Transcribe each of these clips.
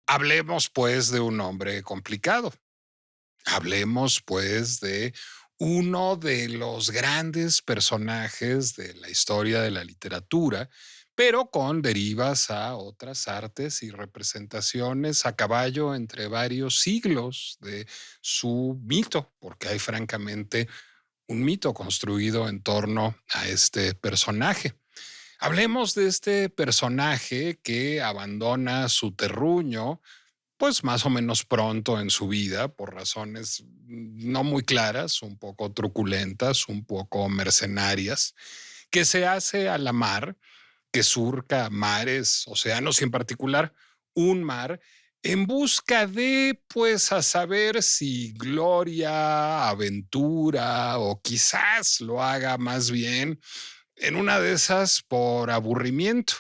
Hablemos pues de un hombre complicado. Hablemos pues de uno de los grandes personajes de la historia de la literatura, pero con derivas a otras artes y representaciones a caballo entre varios siglos de su mito, porque hay francamente un mito construido en torno a este personaje. Hablemos de este personaje que abandona su terruño pues más o menos pronto en su vida, por razones no muy claras, un poco truculentas, un poco mercenarias, que se hace a la mar, que surca mares, océanos y en particular un mar, en busca de, pues, a saber si gloria, aventura o quizás lo haga más bien en una de esas por aburrimiento.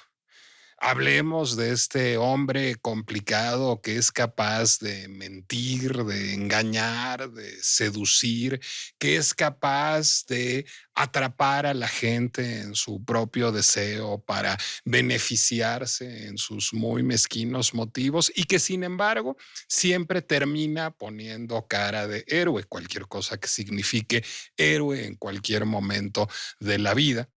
Hablemos de este hombre complicado que es capaz de mentir, de engañar, de seducir, que es capaz de atrapar a la gente en su propio deseo para beneficiarse en sus muy mezquinos motivos y que sin embargo siempre termina poniendo cara de héroe, cualquier cosa que signifique héroe en cualquier momento de la vida.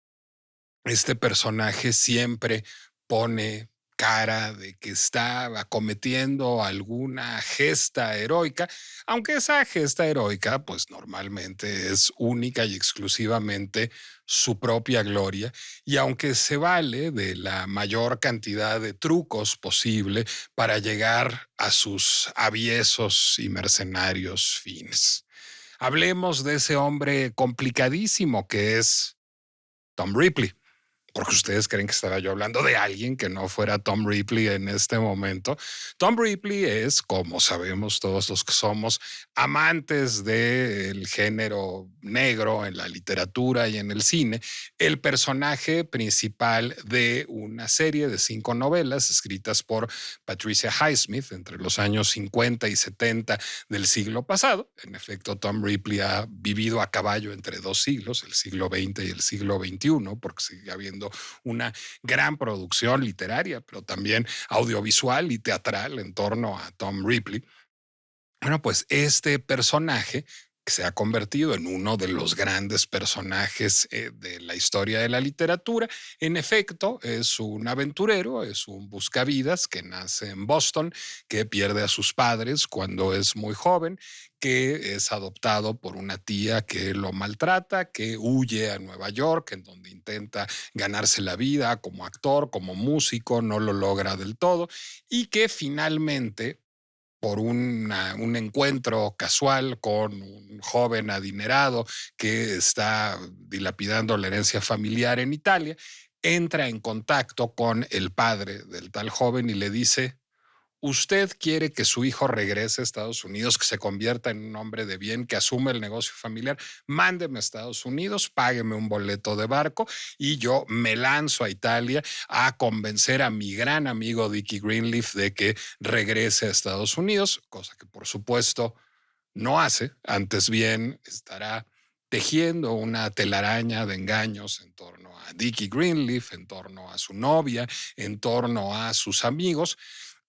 Este personaje siempre pone cara de que está acometiendo alguna gesta heroica, aunque esa gesta heroica pues normalmente es única y exclusivamente su propia gloria, y aunque se vale de la mayor cantidad de trucos posible para llegar a sus aviesos y mercenarios fines. Hablemos de ese hombre complicadísimo que es Tom Ripley, porque ustedes creen que estaba yo hablando de alguien que no fuera Tom Ripley en este momento. Tom Ripley es, como sabemos todos los que somos amantes del género negro en la literatura y en el cine, el personaje principal de una serie de 5 novelas escritas por Patricia Highsmith entre los años 50 y 70 del siglo pasado. En efecto, Tom Ripley ha vivido a caballo entre dos siglos, el siglo XX y el siglo XXI, porque sigue habiendo una gran producción literaria, pero también audiovisual y teatral en torno a Tom Ripley. Bueno, pues este personaje que se ha convertido en uno de los grandes personajes de la historia de la literatura. En efecto, es un aventurero, es un buscavidas que nace en Boston, que pierde a sus padres cuando es muy joven, que es adoptado por una tía que lo maltrata, que huye a Nueva York, en donde intenta ganarse la vida como actor, como músico, no lo logra del todo, y que finalmente por un encuentro casual con un joven adinerado que está dilapidando la herencia familiar en Italia, entra en contacto con el padre del tal joven y le dice: usted quiere que su hijo regrese a Estados Unidos, que se convierta en un hombre de bien, que asuma el negocio familiar, mándeme a Estados Unidos, págueme un boleto de barco y yo me lanzo a Italia a convencer a mi gran amigo Dickie Greenleaf de que regrese a Estados Unidos, cosa que por supuesto no hace, antes bien estará tejiendo una telaraña de engaños en torno a Dickie Greenleaf, en torno a su novia, en torno a sus amigos,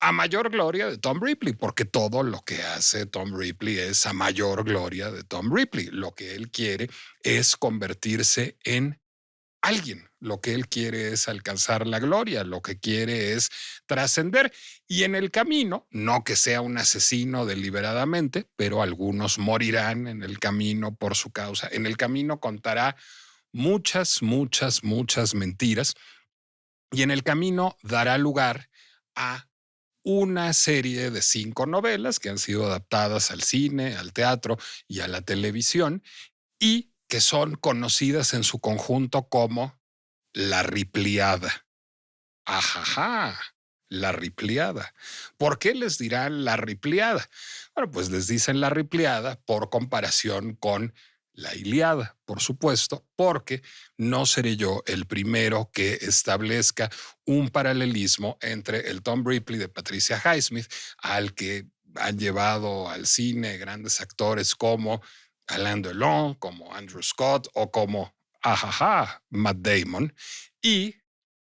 a mayor gloria de Tom Ripley, porque todo lo que hace Tom Ripley es a mayor gloria de Tom Ripley. Lo que él quiere es convertirse en alguien. Lo que él quiere es alcanzar la gloria, lo que quiere es trascender. Y en el camino, no que sea un asesino deliberadamente, pero algunos morirán en el camino por su causa. En el camino contará muchas, muchas, muchas mentiras y en el camino dará lugar a una serie de 5 novelas que han sido adaptadas al cine, al teatro y a la televisión y que son conocidas en su conjunto como la Ripleyada. Ajaja, la Ripleyada. ¿Por qué les dirán la Ripleyada? Bueno, pues les dicen la Ripleyada por comparación con la Iliada, por supuesto, porque no seré yo el primero que establezca un paralelismo entre el Tom Ripley de Patricia Highsmith, al que han llevado al cine grandes actores como Alain Delon, como Andrew Scott o como, ajaja, Matt Damon, y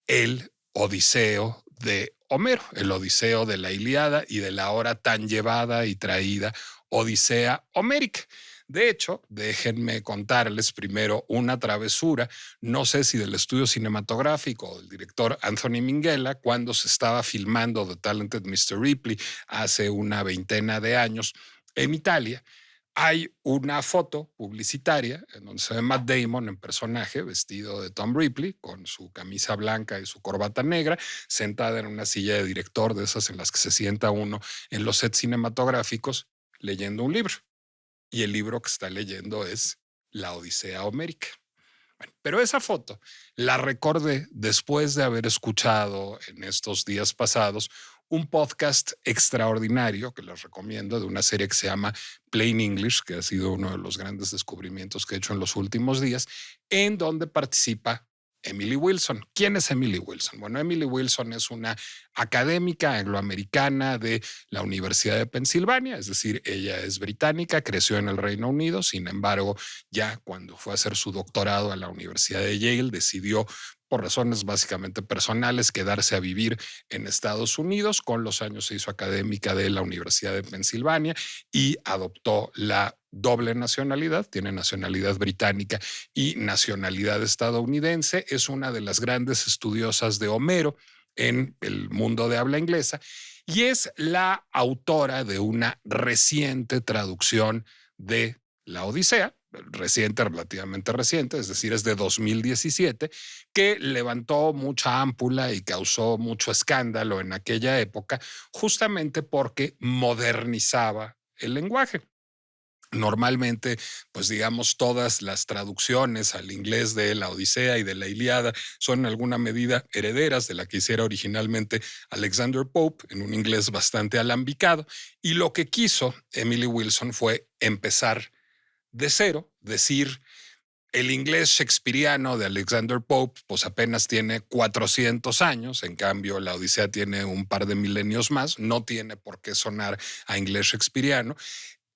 el Odiseo de Homero, el Odiseo de la Ilíada y de la ahora tan llevada y traída Odisea Homérica. De hecho, déjenme contarles primero una travesura, no sé si del estudio cinematográfico o del director Anthony Minghella, cuando se estaba filmando The Talented Mr. Ripley hace una veintena de años en Italia. Hay una foto publicitaria en donde se ve Matt Damon en personaje, vestido de Tom Ripley, con su camisa blanca y su corbata negra, sentada en una silla de director, de esas en las que se sienta uno en los sets cinematográficos, leyendo un libro. Y el libro que está leyendo es La Odisea Homérica. Bueno, pero esa foto la recordé después de haber escuchado en estos días pasados un podcast extraordinario que les recomiendo, de una serie que se llama Plain English, que ha sido uno de los grandes descubrimientos que he hecho en los últimos días, en donde participa Emily Wilson. ¿Quién es Emily Wilson? Bueno, Emily Wilson es una académica angloamericana de la Universidad de Pensilvania, es decir, ella es británica, creció en el Reino Unido, sin embargo, ya cuando fue a hacer su doctorado a la Universidad de Yale, decidió, por razones básicamente personales, quedarse a vivir en Estados Unidos. Con los años se hizo académica de la Universidad de Pensilvania y adoptó la doble nacionalidad, tiene nacionalidad británica y nacionalidad estadounidense. Es una de las grandes estudiosas de Homero en el mundo de habla inglesa y es la autora de una reciente traducción de la Odisea, reciente, relativamente reciente, es decir, es de 2017, que levantó mucha ámpula y causó mucho escándalo en aquella época, justamente porque modernizaba el lenguaje. Normalmente, pues digamos, todas las traducciones al inglés de la Odisea y de la Ilíada son en alguna medida herederas de la que hiciera originalmente Alexander Pope en un inglés bastante alambicado. Y lo que quiso Emily Wilson fue empezar de cero, decir, el inglés shakespeariano de Alexander Pope pues apenas tiene 400 años, en cambio la Odisea tiene un par de milenios más, no tiene por qué sonar a inglés shakespeariano.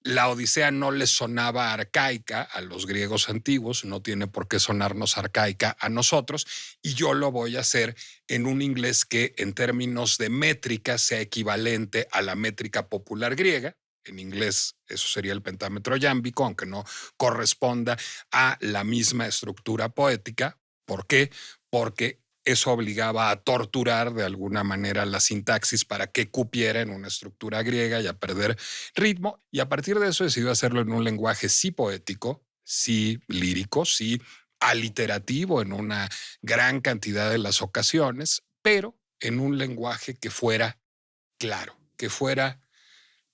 La Odisea no les sonaba arcaica a los griegos antiguos, no tiene por qué sonarnos arcaica a nosotros, y yo lo voy a hacer en un inglés que en términos de métrica sea equivalente a la métrica popular griega. En inglés eso sería el pentámetro yámbico, aunque no corresponda a la misma estructura poética. ¿Por qué? Porque eso obligaba a torturar de alguna manera la sintaxis para que cupiera en una estructura griega y a perder ritmo. Y a partir de eso decidió hacerlo en un lenguaje sí poético, sí lírico, sí aliterativo en una gran cantidad de las ocasiones, pero en un lenguaje que fuera claro, que fuera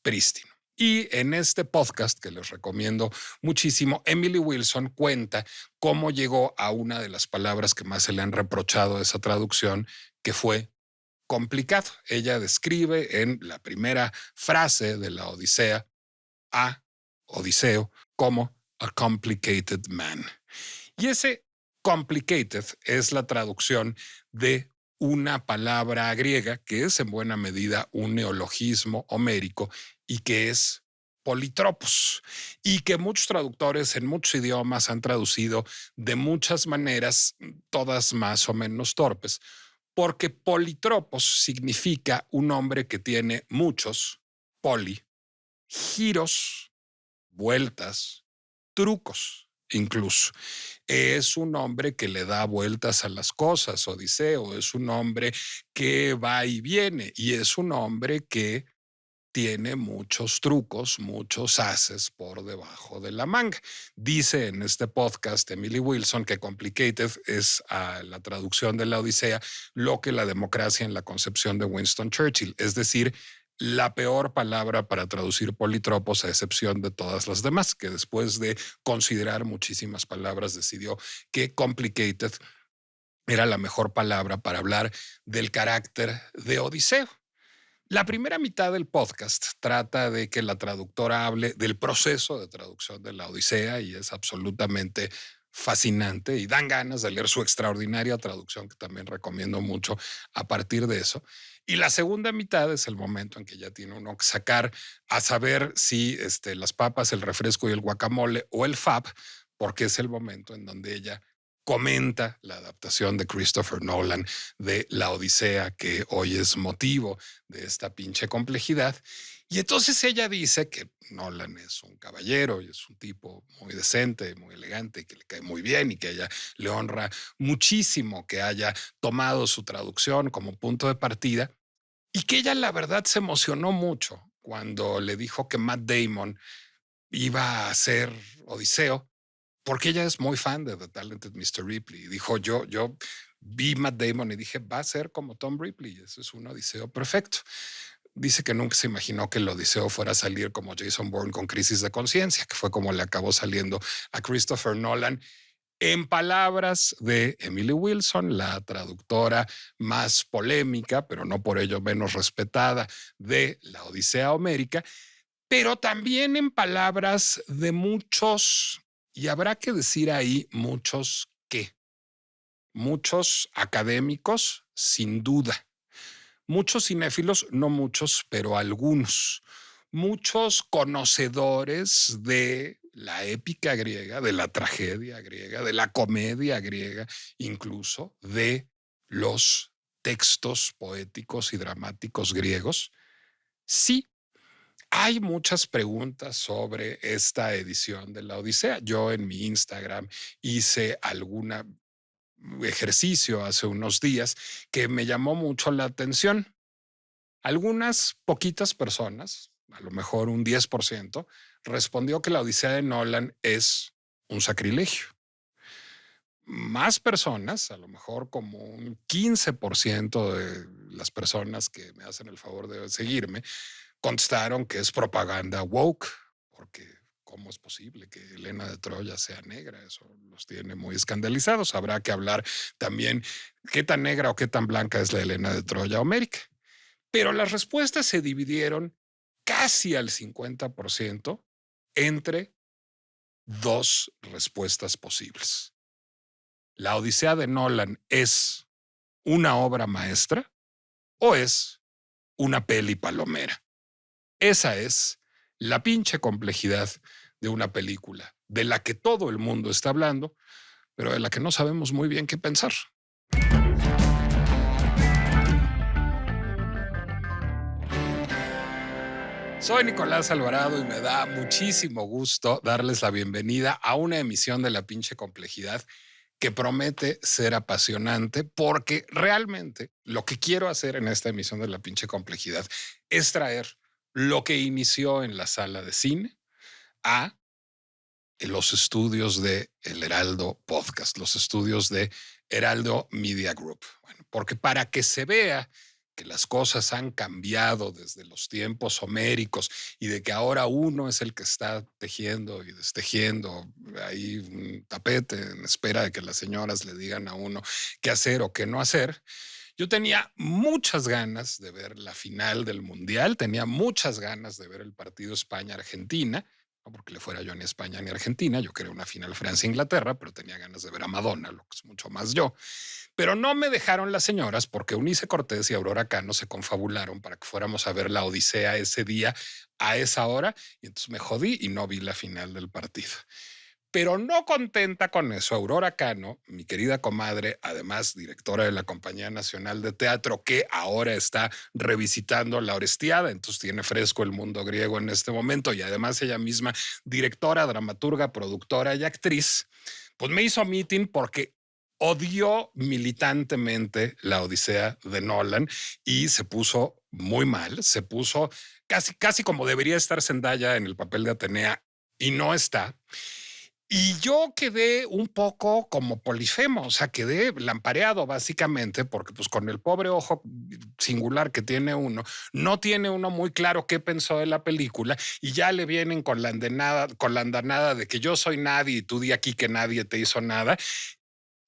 prístino. Y en este podcast, que les recomiendo muchísimo, Emily Wilson cuenta cómo llegó a una de las palabras que más se le han reprochado de esa traducción, que fue complicado. Ella describe en la primera frase de la Odisea a Odiseo como a complicated man. Y ese complicated es la traducción de una palabra griega que es en buena medida un neologismo homérico y que es politropos, y que muchos traductores en muchos idiomas han traducido de muchas maneras, todas más o menos torpes, porque politropos significa un hombre que tiene muchos, poli, giros, vueltas, trucos incluso. Es un hombre que le da vueltas a las cosas, Odiseo, es un hombre que va y viene y es un hombre que tiene muchos trucos, muchos haces por debajo de la manga. Dice en este podcast Emily Wilson que complicated es a la traducción de la Odisea lo que la democracia en la concepción de Winston Churchill, es decir, la peor palabra para traducir politropos a excepción de todas las demás, que después de considerar muchísimas palabras decidió que complicated era la mejor palabra para hablar del carácter de Odiseo. La primera mitad del podcast trata de que la traductora hable del proceso de traducción de la Odisea y es absolutamente fascinante y dan ganas de leer su extraordinaria traducción, que también recomiendo mucho a partir de eso. Y la segunda mitad es el momento en que ya tiene uno que sacar a saber si las papas, el refresco y el guacamole o el fab, porque es el momento en donde ella comenta la adaptación de Christopher Nolan de La Odisea, que hoy es motivo de esta pinche complejidad. Y entonces ella dice que Nolan es un caballero y es un tipo muy decente, muy elegante, que le cae muy bien y que ella le honra muchísimo que haya tomado su traducción como punto de partida y que ella la verdad se emocionó mucho cuando le dijo que Matt Damon iba a hacer Odiseo, porque ella es muy fan de The Talented Mr. Ripley. Y dijo, yo vi Matt Damon y dije, va a ser como Tom Ripley, eso es un Odiseo perfecto. Dice que nunca se imaginó que el Odiseo fuera a salir como Jason Bourne con Crisis de Conciencia, que fue como le acabó saliendo a Christopher Nolan. En palabras de Emily Wilson, la traductora más polémica, pero no por ello menos respetada de La Odisea Homérica, pero también en palabras de muchos, y habrá que decir ahí muchos qué, muchos académicos, sin duda, muchos cinéfilos, no muchos, pero algunos, muchos conocedores de la épica griega, de la tragedia griega, de la comedia griega, incluso de los textos poéticos y dramáticos griegos. Sí, hay muchas preguntas sobre esta edición de la Odisea. Yo en mi Instagram hice algún ejercicio hace unos días que me llamó mucho la atención. Algunas poquitas personas, a lo mejor un 10%, respondió que la Odisea de Nolan es un sacrilegio. Más personas, a lo mejor como un 15% de las personas que me hacen el favor de seguirme, contestaron que es propaganda woke, porque ¿cómo es posible que Helena de Troya sea negra? Eso los tiene muy escandalizados. Habrá que hablar también qué tan negra o qué tan blanca es la Helena de Troya homérica. Pero las respuestas se dividieron casi al 50% entre dos respuestas posibles. ¿La Odisea de Nolan es una obra maestra o es una peli palomera? Esa es la pinche complejidad de una película de la que todo el mundo está hablando, pero de la que no sabemos muy bien qué pensar. Soy Nicolás Alvarado y me da muchísimo gusto darles la bienvenida a una emisión de La Pinche Complejidad que promete ser apasionante porque realmente lo que quiero hacer en esta emisión de La Pinche Complejidad es traer lo que inició en la sala de cine a los estudios de El Heraldo Podcast, los estudios de Heraldo Media Group. Bueno, porque para que se vea que las cosas han cambiado desde los tiempos homéricos y de que ahora uno es el que está tejiendo y destejiendo ahí un tapete en espera de que las señoras le digan a uno qué hacer o qué no hacer. Yo tenía muchas ganas de ver la final del Mundial, tenía muchas ganas de ver el partido España-Argentina, no porque le fuera yo ni a España ni a Argentina, yo quería una final Francia-Inglaterra, pero tenía ganas de ver a Madonna, lo que es mucho más yo. Pero no me dejaron las señoras porque Eunice Cortés y Aurora Cano se confabularon para que fuéramos a ver la Odisea ese día a esa hora, y entonces me jodí y no vi la final del partido. Pero no contenta con eso, Aurora Cano, mi querida comadre, además directora de la Compañía Nacional de Teatro, que ahora está revisitando la Orestiada, entonces tiene fresco el mundo griego en este momento, y además ella misma directora, dramaturga, productora y actriz, pues me hizo meeting porque odió militantemente la Odisea de Nolan y se puso muy mal, se puso casi como debería estar Zendaya en el papel de Atenea y no está. Y yo quedé un poco como Polifemo, o sea, quedé lampareado básicamente porque pues con el pobre ojo singular que tiene uno, no tiene uno muy claro qué pensó de la película y ya le vienen con la andanada de que yo soy nadie y tú di aquí que nadie te hizo nada.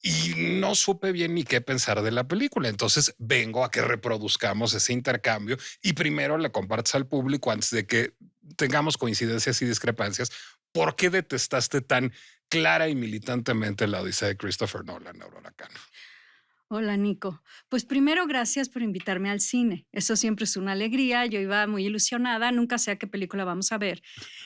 Y no supe bien ni qué pensar de la película. Entonces vengo a que reproduzcamos ese intercambio y primero le compartas al público antes de que tengamos coincidencias y discrepancias. ¿Por qué detestaste tan clara y militantemente la Odisea de Christopher Nolan, Aurora Cano? Hola, Nico. Pues primero, gracias por invitarme al cine. Eso siempre es una alegría. Yo iba muy ilusionada, nunca sé a qué película vamos a ver.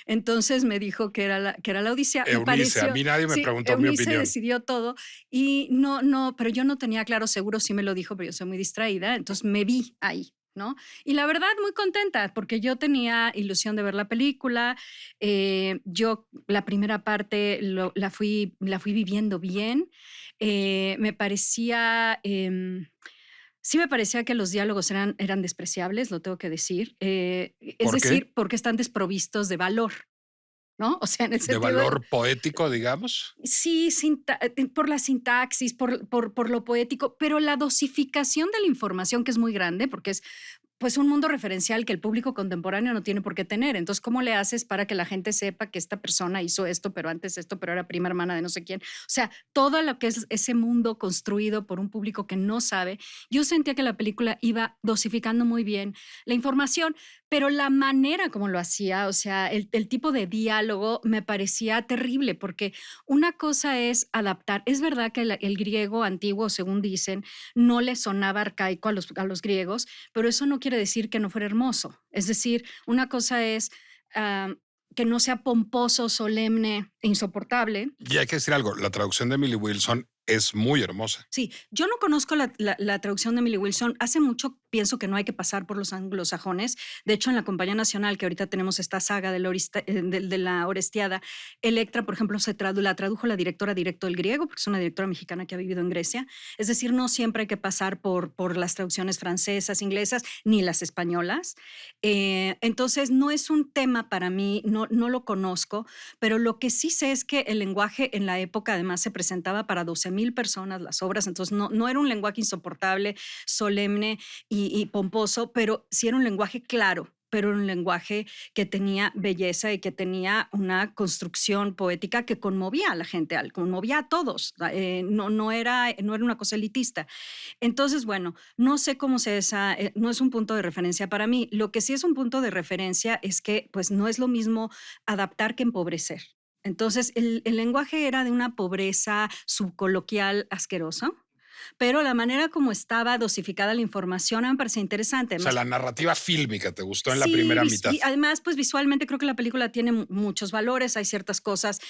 Entonces me dijo que era la Odisea. Me Eunice, a pareció, mí nadie me sí, preguntó mi Eunice opinión. decidió todo y no, pero yo no tenía claro, seguro sí me lo dijo, pero yo soy muy distraída. Entonces me vi ahí. ¿No? Y la verdad, muy contenta, porque yo tenía ilusión de ver la película. Yo la primera parte la fui viviendo bien. Me parecía, sí me parecía que los diálogos eran despreciables, lo tengo que decir. Es ¿Por qué? decir, porque están desprovistos de valor, ¿no? O sea, en el De sentido de, valor poético, digamos. sí, por la sintaxis, por lo poético, pero la dosificación de la información, que es muy grande, porque es pues un mundo referencial que el público contemporáneo no tiene por qué tener. Entonces, ¿cómo le haces para que la gente sepa que esta persona hizo esto, pero antes esto, pero era prima hermana de no sé quién? O sea, todo lo que es ese mundo construido por un público que no sabe. Yo sentía que la película iba dosificando muy bien la información, pero la manera como lo hacía, o sea, el tipo de diálogo me parecía terrible, porque una cosa es adaptar. Es verdad que el griego antiguo, según dicen, no le sonaba arcaico a los griegos, pero eso no quiere decir que no fuera hermoso. Es decir, una cosa es que no sea pomposo, solemne e insoportable. Y hay que decir algo, la traducción de Emily Wilson es muy hermosa. Sí, yo no conozco la traducción de Emily Wilson. Hace mucho pienso que no hay que pasar por los anglosajones. De hecho, en la Compañía Nacional, que ahorita tenemos esta saga de la Orestiada, Electra, por ejemplo, la tradujo la directora directo del griego, porque es una directora mexicana que ha vivido en Grecia. Es decir, no siempre hay que pasar por las traducciones francesas, inglesas, ni las españolas. Entonces, no es un tema para mí, no lo conozco, pero lo que sí sé es que el lenguaje en la época además se presentaba para 12,000 personas las obras, entonces no era un lenguaje insoportable, solemne y pomposo, pero sí era un lenguaje claro, pero era un lenguaje que tenía belleza y que tenía una construcción poética que conmovía a la gente, conmovía a todos, no era una cosa elitista. Entonces, bueno, no sé cómo sea no es un punto de referencia para mí. Lo que sí es un punto de referencia es que pues no es lo mismo adaptar que empobrecer. Entonces, el lenguaje era de una pobreza subcoloquial asquerosa, pero la manera como estaba dosificada la información a mí me parecía interesante. O sea, Además, la narrativa fílmica te gustó en la sí, primera mitad. además, pues visualmente creo que la película tiene muchos valores, hay ciertas cosas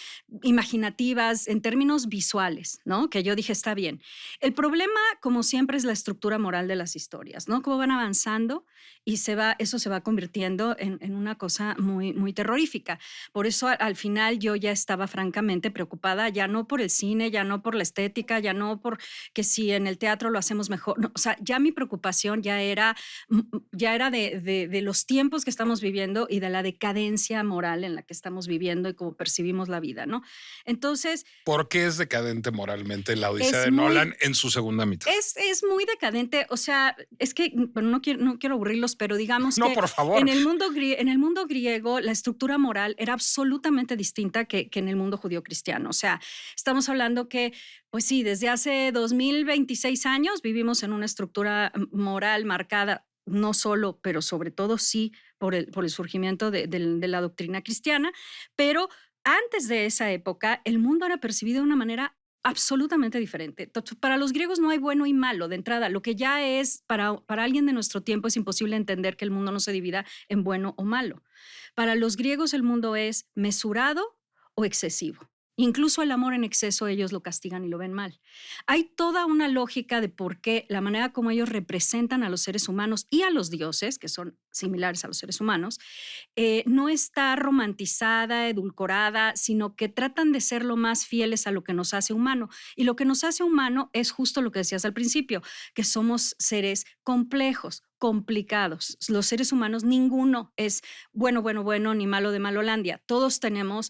imaginativas en términos visuales, ¿no? Que yo dije, está bien. El problema, como siempre, es la estructura moral de las historias, ¿no? Cómo van avanzando y eso se va convirtiendo en una cosa muy, muy terrorífica. Por eso al final yo ya estaba francamente preocupada, ya no por el cine, ya no por la estética, ya no por que si en el teatro lo hacemos mejor, no, o sea, ya mi preocupación ya era de los tiempos que estamos viviendo y de la decadencia moral en la que estamos viviendo y cómo percibimos la vida, ¿no? Entonces, ¿Por qué es decadente moralmente la Odisea es de muy, Nolan en su segunda mitad? es muy decadente, o sea, es que bueno, no quiero aburrirlos, pero digamos No, que por favor. en el mundo griego la estructura moral era absolutamente distinta que en el mundo judío cristiano. O sea, estamos hablando que, pues sí, desde hace 2026 años vivimos en una estructura moral marcada no solo, pero sobre todo sí por el surgimiento de la doctrina cristiana, pero antes de esa época el mundo era percibido de una manera absolutamente diferente. Para los griegos no hay bueno y malo de entrada. Lo que ya es para alguien de nuestro tiempo es imposible entender que el mundo no se divida en bueno o malo. Para los griegos el mundo es mesurado o excesivo. Incluso el amor en exceso ellos lo castigan y lo ven mal. Hay toda una lógica de por qué la manera como ellos representan a los seres humanos y a los dioses, que son similares a los seres humanos, no está romantizada, edulcorada, sino que tratan de ser lo más fieles a lo que nos hace humano. Y lo que nos hace humano es justo lo que decías al principio, que somos seres complejos, complicados. Los seres humanos, ninguno es bueno, bueno, bueno, ni malo de Malolandia. Todos tenemos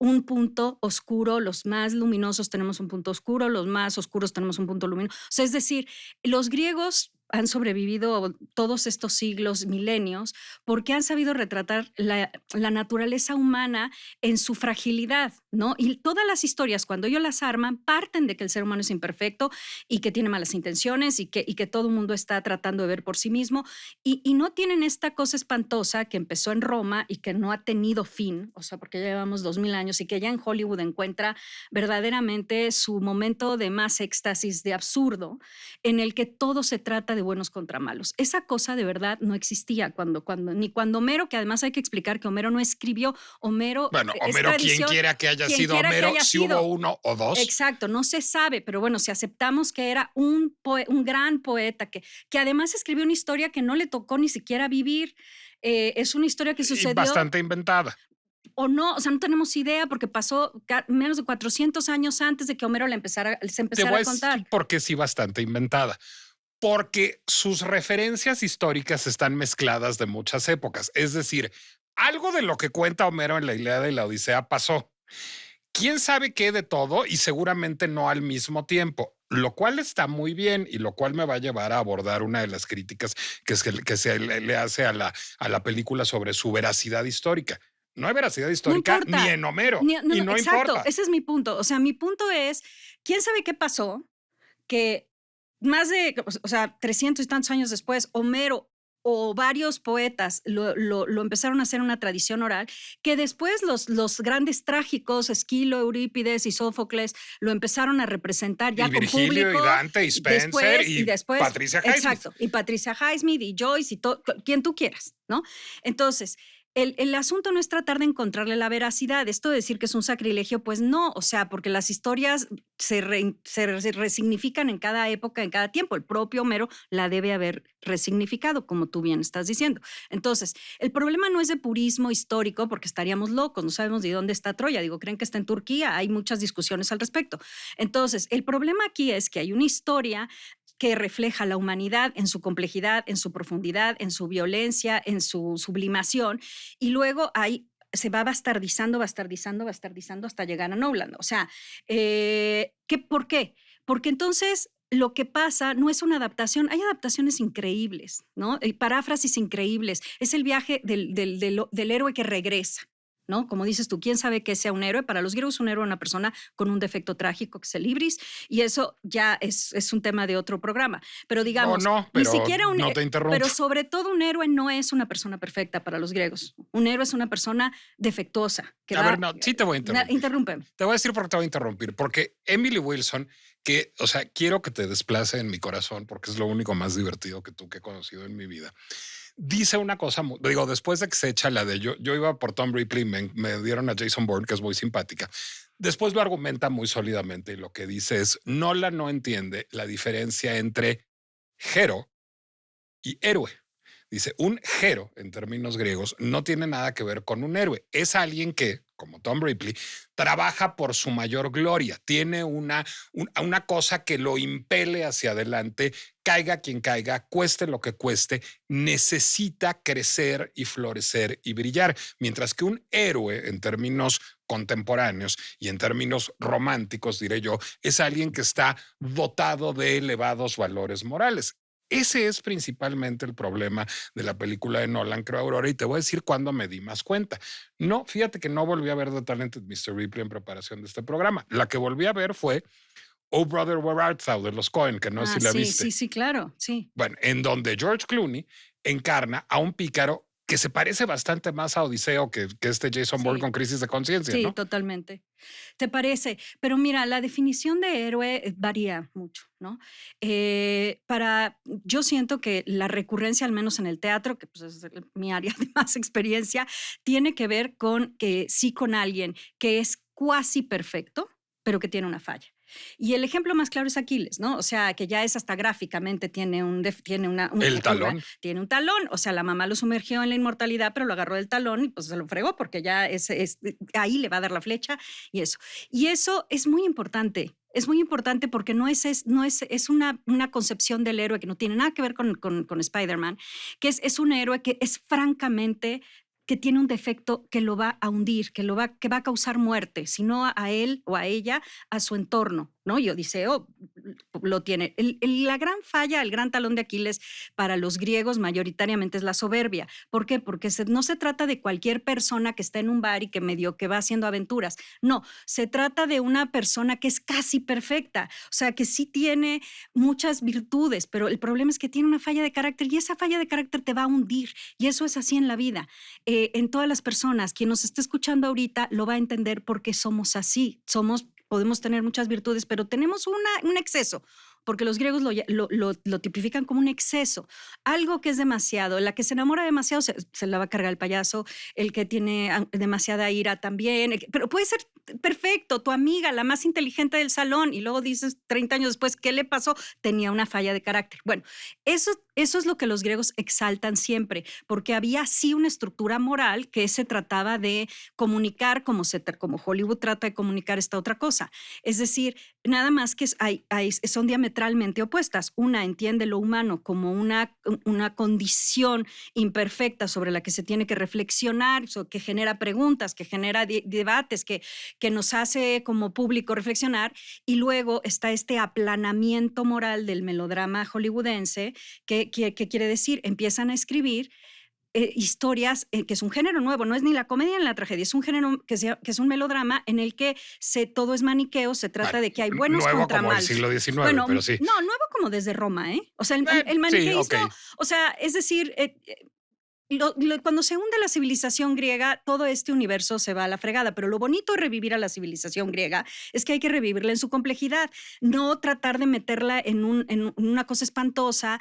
un punto oscuro, los más luminosos tenemos un punto oscuro, los más oscuros tenemos un punto luminoso. O sea, es decir, los griegos han sobrevivido todos estos siglos, milenios, porque han sabido retratar la naturaleza humana en su fragilidad, ¿no? Y todas las historias, cuando ellos las arman, parten de que el ser humano es imperfecto y que tiene malas intenciones y que todo el mundo está tratando de ver por sí mismo y no tienen esta cosa espantosa que empezó en Roma y que no ha tenido fin, o sea, porque ya llevamos 2000 años y que ya en Hollywood encuentra verdaderamente su momento de más éxtasis, de absurdo, en el que todo se trata de buenos contra malos. Esa cosa de verdad no existía ni cuando Homero, que además hay que explicar que Homero no escribió, Homero Bueno, es Homero, quien tradición, quiera que haya quien sido quiera que Homero, haya si sido. hubo uno o dos. Exacto, no se sabe, pero bueno, si aceptamos que era un gran poeta, que además escribió una historia que no le tocó ni siquiera vivir, es una historia que sucedió. Bastante inventada. O no, o sea, no tenemos idea porque pasó menos de 400 años antes de que Homero se empezara a contar. Porque sí, bastante inventada. Porque sus referencias históricas están mezcladas de muchas épocas. Es decir, algo de lo que cuenta Homero en la Ilíada y la Odisea pasó. ¿Quién sabe qué de todo? Y seguramente no al mismo tiempo, lo cual está muy bien y lo cual me va a llevar a abordar una de las críticas que se le hace a la película sobre su veracidad histórica. No hay veracidad histórica ni en Homero y no exacto, importa. Ese es mi punto. O sea, mi punto es, ¿quién sabe qué pasó? Que más de, o sea, 300 y tantos años después, Homero o varios poetas lo empezaron a hacer una tradición oral, que después los grandes trágicos, Esquilo, Eurípides y Sófocles, lo empezaron a representar ya y con Virgilio, público. Y Dante, y Spencer, y después, Patricia Highsmith. Exacto, y Patricia Highsmith, y Joyce, y quien tú quieras, ¿no? Entonces, el asunto no es tratar de encontrarle la veracidad. Esto de decir que es un sacrilegio, pues no, o sea, porque las historias se resignifican en cada época, en cada tiempo. El propio Homero la debe haber resignificado, como tú bien estás diciendo. Entonces, el problema no es de purismo histórico, porque estaríamos locos, no sabemos de dónde está Troya. Digo, creen que está en Turquía, hay muchas discusiones al respecto. Entonces, el problema aquí es que hay una historia que refleja la humanidad en su complejidad, en su profundidad, en su violencia, en su sublimación, y luego se va bastardizando hasta llegar a Nolan. O sea, ¿por qué? Porque entonces lo que pasa no es una adaptación, hay adaptaciones increíbles, ¿no? Paráfrasis increíbles. Es el viaje del héroe que regresa, ¿no? Como dices tú, ¿quién sabe que sea un héroe? Para los griegos un héroe es una persona con un defecto trágico que es el ibris, y eso ya es un tema de otro programa. Pero digamos, pero ni siquiera no te interrumpo. pero sobre todo un héroe no es una persona perfecta para los griegos. Un héroe es una persona defectuosa. Sí te voy a interrumpir. Interrúmpeme. Te voy a decir por qué te voy a interrumpir. Porque Emily Wilson, que, o sea, quiero que te desplace en mi corazón porque es lo único más divertido que he conocido en mi vida. Dice una cosa, digo, después de que se echa la de yo iba por Tom Ripley, me dieron a Jason Bourne, que es muy simpática. Después lo argumenta muy sólidamente y lo que dice es, Nolan no entiende la diferencia entre hero y héroe. Dice, un hero, en términos griegos, no tiene nada que ver con un héroe. Es alguien que, como Tom Ripley, trabaja por su mayor gloria. Tiene una cosa que lo impele hacia adelante, caiga quien caiga, cueste lo que cueste, necesita crecer y florecer y brillar. Mientras que un héroe, en términos contemporáneos y en términos románticos, diré yo, es alguien que está dotado de elevados valores morales. Ese es principalmente el problema de la película de Nolan, creo, Aurora, y te voy a decir cuándo me di más cuenta. No, fíjate que no volví a ver The Talented Mr. Ripley en preparación de este programa. La que volví a ver fue Oh Brother, Where Art Thou, de los Coen, que no sé si la viste. Sí, claro, sí. Bueno, en donde George Clooney encarna a un pícaro que se parece bastante más a Odiseo que este Jason Bourne con Crisis de Conciencia, sí, ¿no? Totalmente. ¿Te parece? Pero mira, la definición de héroe varía mucho, ¿no? Yo siento que la recurrencia, al menos en el teatro, que pues es mi área de más experiencia, tiene que ver con alguien que es cuasi perfecto, pero que tiene una falla. Y el ejemplo más claro es Aquiles, ¿no? O sea, que ya es hasta gráficamente, tiene el talón. Tiene un talón. O sea, la mamá lo sumergió en la inmortalidad, pero lo agarró del talón y pues se lo fregó porque ya ahí le va a dar la flecha y eso. Y eso es muy importante. Es muy importante porque es una concepción del héroe que no tiene nada que ver con Spider-Man, que es un héroe que es francamente que tiene un defecto que lo va a hundir, que va a causar muerte, si no a él o a ella, a su entorno, ¿no? Y Odiseo lo tiene. La gran falla, el gran talón de Aquiles para los griegos mayoritariamente es la soberbia. ¿Por qué? Porque no se trata de cualquier persona que está en un bar y que medio que va haciendo aventuras. No, se trata de una persona que es casi perfecta, o sea, que sí tiene muchas virtudes, pero el problema es que tiene una falla de carácter y esa falla de carácter te va a hundir. Y eso es así en la vida. En todas las personas, quien nos esté escuchando ahorita lo va a entender porque somos así, podemos tener muchas virtudes, pero tenemos un exceso, porque los griegos lo tipifican como un exceso, algo que es demasiado. La que se enamora demasiado se la va a cargar el payaso, el que tiene demasiada ira también, pero puede ser perfecto, tu amiga, la más inteligente del salón, y luego dices 30 años después, ¿qué le pasó? Tenía una falla de carácter. Bueno, eso es lo que los griegos exaltan siempre, porque había sí una estructura moral que se trataba de comunicar como Hollywood trata de comunicar esta otra cosa. Es decir, nada más que son diametralmente opuestas. Una entiende lo humano como una condición imperfecta sobre la que se tiene que reflexionar, que genera preguntas, que genera debates, que nos hace como público reflexionar, y luego está este aplanamiento moral del melodrama hollywoodense, que quiere decir, empiezan a escribir historias, que es un género nuevo, no es ni la comedia ni la tragedia, es un género que es un melodrama en el que todo es maniqueo, se trata de que hay buenos nuevo contra como malos. el siglo XIX, bueno, pero sí. No, nuevo como desde Roma, ¿eh? O sea, el maniqueísmo, sí, okay. O sea, es decir, cuando se hunde la civilización griega, todo este universo se va a la fregada, pero lo bonito de revivir a la civilización griega es que hay que revivirla en su complejidad, no tratar de meterla en una cosa espantosa,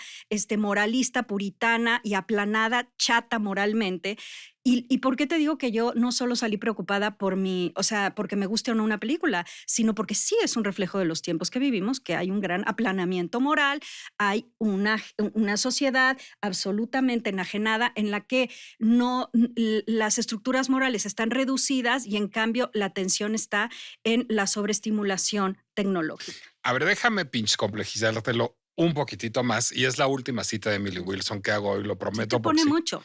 moralista, puritana y aplanada, chata moralmente. ¿Y por qué te digo que yo no solo salí preocupada porque me guste o no una película, sino porque sí es un reflejo de los tiempos que vivimos, que hay un gran aplanamiento moral, hay una sociedad absolutamente enajenada en la que las estructuras morales están reducidas y en cambio la atención está en la sobreestimulación tecnológica. A ver, déjame complejizártelo un poquitito más, y es la última cita de Emily Wilson que hago hoy, lo prometo. Sí te pone mucho,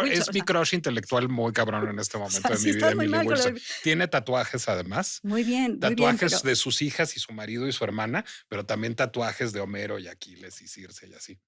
es mi crush intelectual muy cabrón en este momento de mi vida, Emily Wilson. Tiene tatuajes además. Muy bien. Tatuajes de sus hijas y su marido y su hermana, pero también tatuajes de Homero y Aquiles y Circe y así.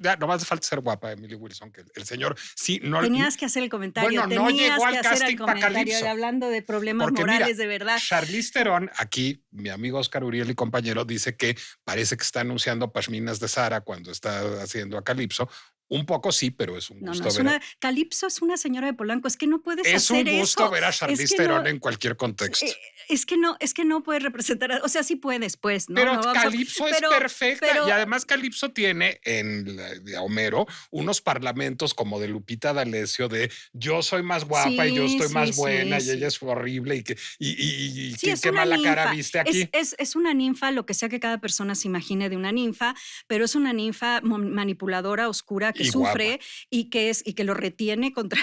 Ya no más falta ser guapa, Emily Wilson, que el señor sí no. Tenías que hacer el comentario. Bueno, no llegó al casting para Calypso. Hablando de problemas porque, morales, mira, de verdad. Charlize Theron, aquí, mi amigo Oscar Uriel y compañero, dice que parece que está anunciando pashminas de Sara cuando está haciendo a Calypso. Un poco sí, pero es un gusto ver. Calypso es una señora de Polanco, es que no puedes hacer eso. Es un gusto ver a Charlize Theron en cualquier contexto. Es que no puedes representar, o sea, sí puedes, pues, ¿no? Pero Calypso es perfecta, y además Calypso tiene de Homero unos parlamentos como de Lupita D'Alessio de yo soy más guapa y yo estoy más buena y ella es horrible y qué mala ninfa. Cara viste aquí. Es una ninfa, lo que sea que cada persona se imagine de una ninfa, pero es una ninfa manipuladora, oscura, que sufre guapa. y que lo retiene contra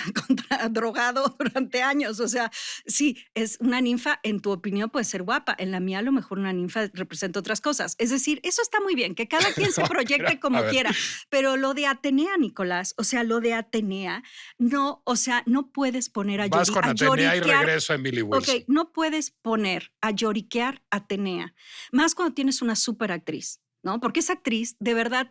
drogado durante años. O sea, sí, es una ninfa, en tu opinión puede ser guapa, en la mía a lo mejor una ninfa representa otras cosas. Es decir, eso está muy bien, que cada quien se proyecte como quiera, pero lo de Atenea, Nicolás, o sea, lo de Atenea, no, o sea, no puedes poner a Vas con Atenea y regreso a Emily Wilson. Ok, no puedes poner a lloriquear a Atenea, más cuando tienes una súper actriz, ¿no? Porque esa actriz, de verdad,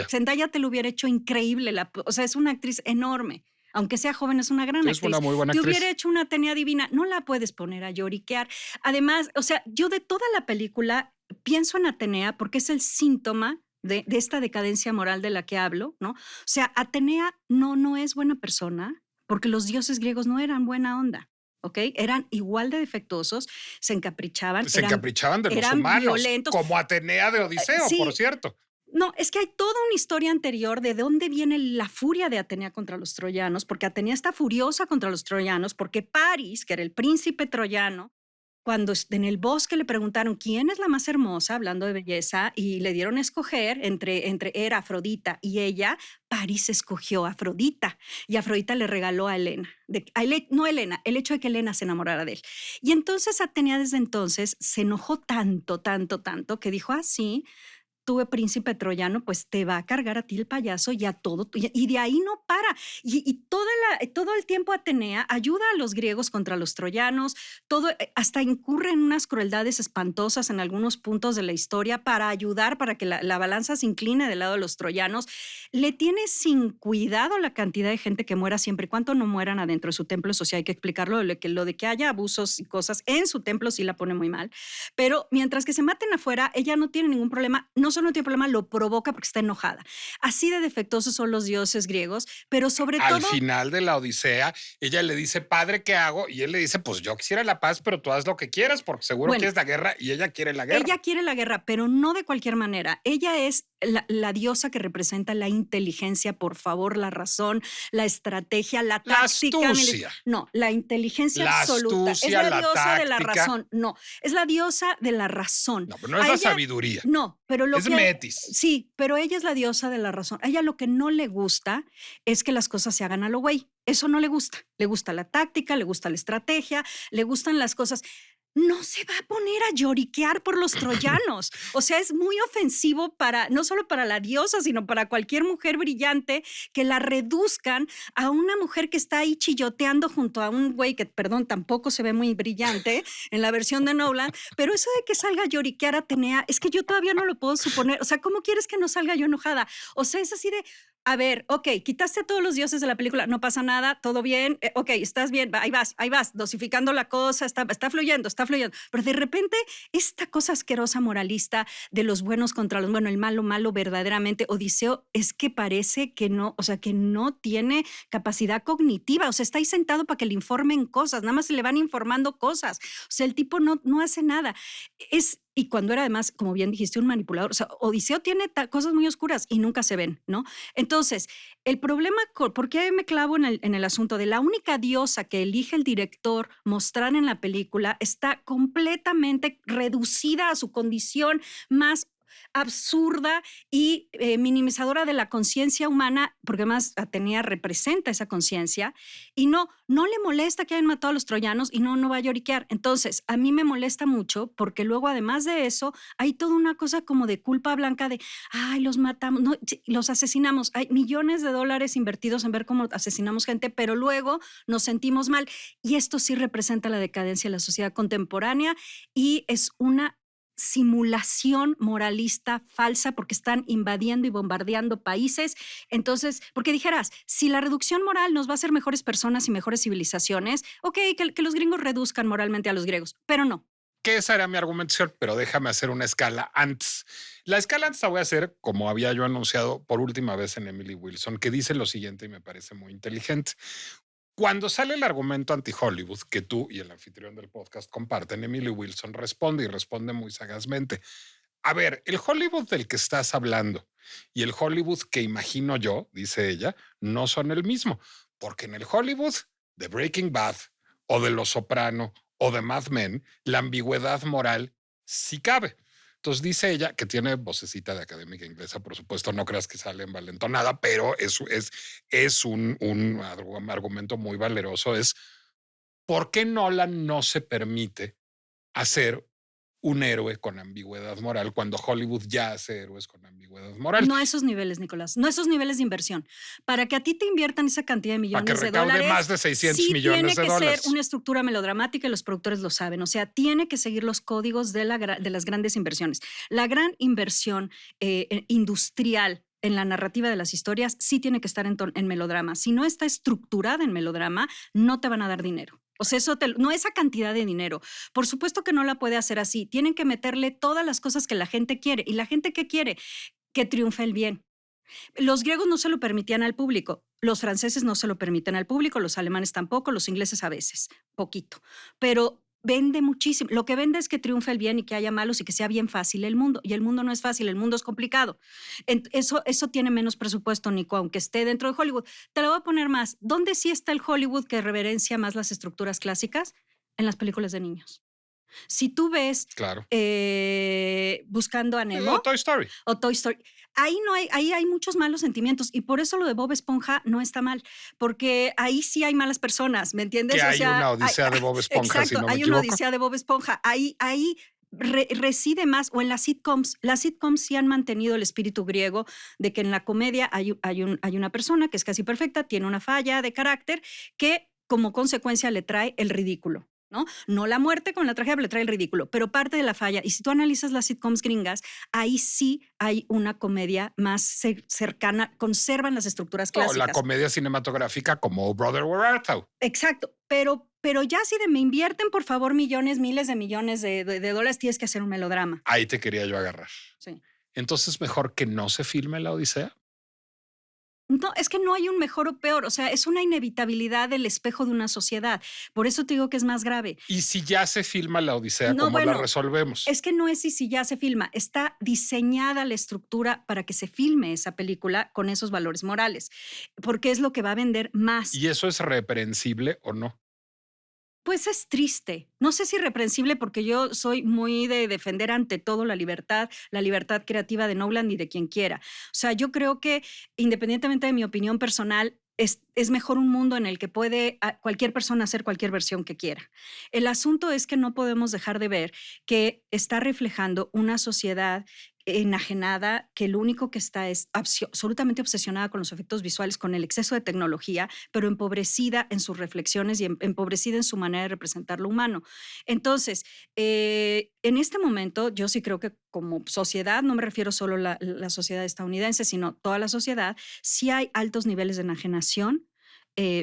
Zendaya te lo hubiera hecho increíble, o sea, es una actriz enorme. Aunque sea joven, es una gran actriz. Es una muy buena actriz. Te hubiera hecho una Atenea divina. No la puedes poner a lloriquear. Además, o sea, yo de toda la película pienso en Atenea porque es el síntoma de esta decadencia moral de la que hablo, ¿no? O sea, Atenea no es buena persona porque los dioses griegos no eran buena onda. ¿Ok? Eran igual de defectuosos, se encaprichaban. Se encaprichaban de los humanos, violentos. Como Atenea de Odiseo, sí, por cierto. No, es que hay toda una historia anterior de dónde viene la furia de Atenea contra los troyanos, porque Atenea está furiosa contra los troyanos, porque Paris, que era el príncipe troyano, cuando en el bosque le preguntaron quién es la más hermosa, hablando de belleza, y le dieron a escoger entre era Afrodita y ella, Paris escogió a Afrodita, y Afrodita le regaló a Helena, el hecho de que Helena se enamorara de él. Y entonces Atenea desde entonces se enojó tanto, que dijo, sí, tu príncipe troyano, pues te va a cargar a ti el payaso y a todo, y de ahí no para. Todo el tiempo Atenea ayuda a los griegos contra los troyanos, hasta incurre en unas crueldades espantosas en algunos puntos de la historia para ayudar, para que la balanza se incline del lado de los troyanos. Le tiene sin cuidado la cantidad de gente que muera siempre y cuando no mueran adentro de su templo. Eso sí hay que explicarlo, lo de que haya abusos y cosas en su templo sí la pone muy mal. Pero mientras que se maten afuera, ella no tiene ningún problema, no solo no tiene problema, lo provoca porque está enojada. Así de defectuosos son los dioses griegos, pero sobre todo... Al final de la Odisea, ella le dice, padre, ¿qué hago? Y él le dice, pues yo quisiera la paz, pero tú haz lo que quieras, porque seguro quieres la guerra, y ella quiere la guerra. Ella quiere la guerra, pero no de cualquier manera. Ella es la diosa que representa la inteligencia, por favor, la razón, la estrategia, la táctica. La astucia. No, la inteligencia absoluta. Astucia, es la diosa táctica. De la razón. No, es la diosa de la razón. No, pero no es la sabiduría. No, pero es Metis. Sí, pero ella es la diosa de la razón. A ella lo que no le gusta es que las cosas se hagan a lo güey. Eso no le gusta. Le gusta la táctica, le gusta la estrategia, le gustan las cosas. No se va a poner a lloriquear por los troyanos. O sea, es muy ofensivo no solo para la diosa, sino para cualquier mujer brillante, que la reduzcan a una mujer que está ahí chilloteando junto a un güey que, perdón, tampoco se ve muy brillante en la versión de Nolan, pero eso de que salga a lloriquear a Atenea, es que yo todavía no lo puedo suponer. O sea, ¿cómo quieres que no salga yo enojada? O sea, es así de... A ver, ok, quitaste a todos los dioses de la película, no pasa nada, todo bien, ok, estás bien, ahí vas, dosificando la cosa, está fluyendo, pero de repente esta cosa asquerosa moralista de los buenos contra los buenos, el malo verdaderamente, Odiseo, es que parece que no, o sea, que no tiene capacidad cognitiva, o sea, está ahí sentado para que le informen cosas, nada más se le van informando cosas, o sea, el tipo no hace nada, y cuando era además, como bien dijiste, un manipulador, o sea, Odiseo tiene cosas muy oscuras y nunca se ven, ¿no? Entonces, el problema, ¿por qué me clavo en el asunto de la única diosa que elige el director mostrar en la película está completamente reducida a su condición más absurda y minimizadora de la conciencia humana, porque además Atenea representa esa conciencia, y no le molesta que hayan matado a los troyanos y no va a lloriquear. Entonces, a mí me molesta mucho porque luego, además de eso, hay toda una cosa como de culpa blanca de, ay, los matamos, no, los asesinamos. Hay millones de dólares invertidos en ver cómo asesinamos gente, pero luego nos sentimos mal. Y esto sí representa la decadencia de la sociedad contemporánea y es una simulación moralista falsa porque están invadiendo y bombardeando países. Entonces, porque dijeras, si la reducción moral nos va a hacer mejores personas y mejores civilizaciones, ok, que los gringos reduzcan moralmente a los griegos, pero no. Que esa era mi argumentación, pero déjame hacer una escala antes. La escala antes la voy a hacer, como había yo anunciado por última vez en Emily Wilson, que dice lo siguiente y me parece muy inteligente. Cuando sale el argumento anti-Hollywood que tú y el anfitrión del podcast comparten, Emily Wilson responde y responde muy sagazmente. A ver, el Hollywood del que estás hablando y el Hollywood que imagino yo, dice ella, no son el mismo, porque en el Hollywood de Breaking Bad o de Los Soprano o de Mad Men, la ambigüedad moral sí cabe. Entonces dice ella, que tiene vocecita de académica inglesa, por supuesto, no creas que sale envalentonada, pero es un argumento muy valeroso, es ¿por qué Nolan no se permite hacer un héroe con ambigüedad moral cuando Hollywood ya hace héroes con ambigüedad moral? No a esos niveles, Nicolás, no a esos niveles de inversión. Para que a ti te inviertan esa cantidad de millones de dólares. Para que recaude más de 600 millones de dólares. Tiene que ser una estructura melodramática y los productores lo saben. O sea, tiene que seguir los códigos de las grandes inversiones. La gran inversión industrial en la narrativa de las historias sí tiene que estar en melodrama. Si no está estructurada en melodrama, no te van a dar dinero. O sea, no esa cantidad de dinero. Por supuesto que no la puede hacer así. Tienen que meterle todas las cosas que la gente quiere. ¿Y la gente qué quiere? Que triunfe el bien. Los griegos no se lo permitían al público. Los franceses no se lo permiten al público. Los alemanes tampoco. Los ingleses a veces. Poquito. Pero vende muchísimo. Lo que vende es que triunfe el bien y que haya malos y que sea bien fácil el mundo. Y el mundo no es fácil, el mundo es complicado. Eso tiene menos presupuesto, Nico, aunque esté dentro de Hollywood. Te lo voy a poner más. ¿Dónde sí está el Hollywood que reverencia más las estructuras clásicas? En las películas de niños. Si tú ves claro. Buscando a Nemo o Toy Story, ahí hay muchos malos sentimientos y por eso lo de Bob Esponja no está mal, porque ahí sí hay malas personas, ¿me entiendes? Que hay una odisea de Bob Esponja, exacto, si no me hay equivoco. Una odisea de Bob Esponja. Ahí reside más, o en las sitcoms. Las sitcoms sí han mantenido el espíritu griego de que en la comedia hay una persona que es casi perfecta, tiene una falla de carácter que como consecuencia le trae el ridículo. ¿No? No la muerte con la tragedia, pero le trae el ridículo, pero parte de la falla. Y si tú analizas las sitcoms gringas, ahí sí hay una comedia más cercana, conservan las estructuras O la clásicas. comedia cinematográfica como Oh, Brother, Where Art Thou? Exacto, pero ya si me invierten, por favor, millones, miles de millones de dólares, tienes que hacer un melodrama. Ahí te quería yo agarrar. Sí. Entonces, mejor que no se filme la Odisea. No, es que no hay un mejor o peor, o sea, es una inevitabilidad del espejo de una sociedad. Por eso te digo que es más grave. Y si ya se filma la Odisea, No, ¿cómo la bueno, resolvemos? es que no es si ya se filma, está diseñada la estructura para que se filme esa película con esos valores morales, porque es lo que va a vender más. ¿Y eso es reprensible o no? Pues es triste. No sé si irreprensible, porque yo soy muy de defender ante todo la libertad creativa de Nolan y de quien quiera. O sea, yo creo que independientemente de mi opinión personal, es mejor un mundo en el que puede cualquier persona hacer cualquier versión que quiera. El asunto es que no podemos dejar de ver que está reflejando una sociedad enajenada, que lo único que está es absolutamente obsesionada con los efectos visuales, con el exceso de tecnología, pero empobrecida en sus reflexiones y empobrecida en su manera de representar lo humano. Entonces, en este momento, yo sí creo que como sociedad, no me refiero solo a la sociedad estadounidense, sino toda la sociedad, sí hay altos niveles de enajenación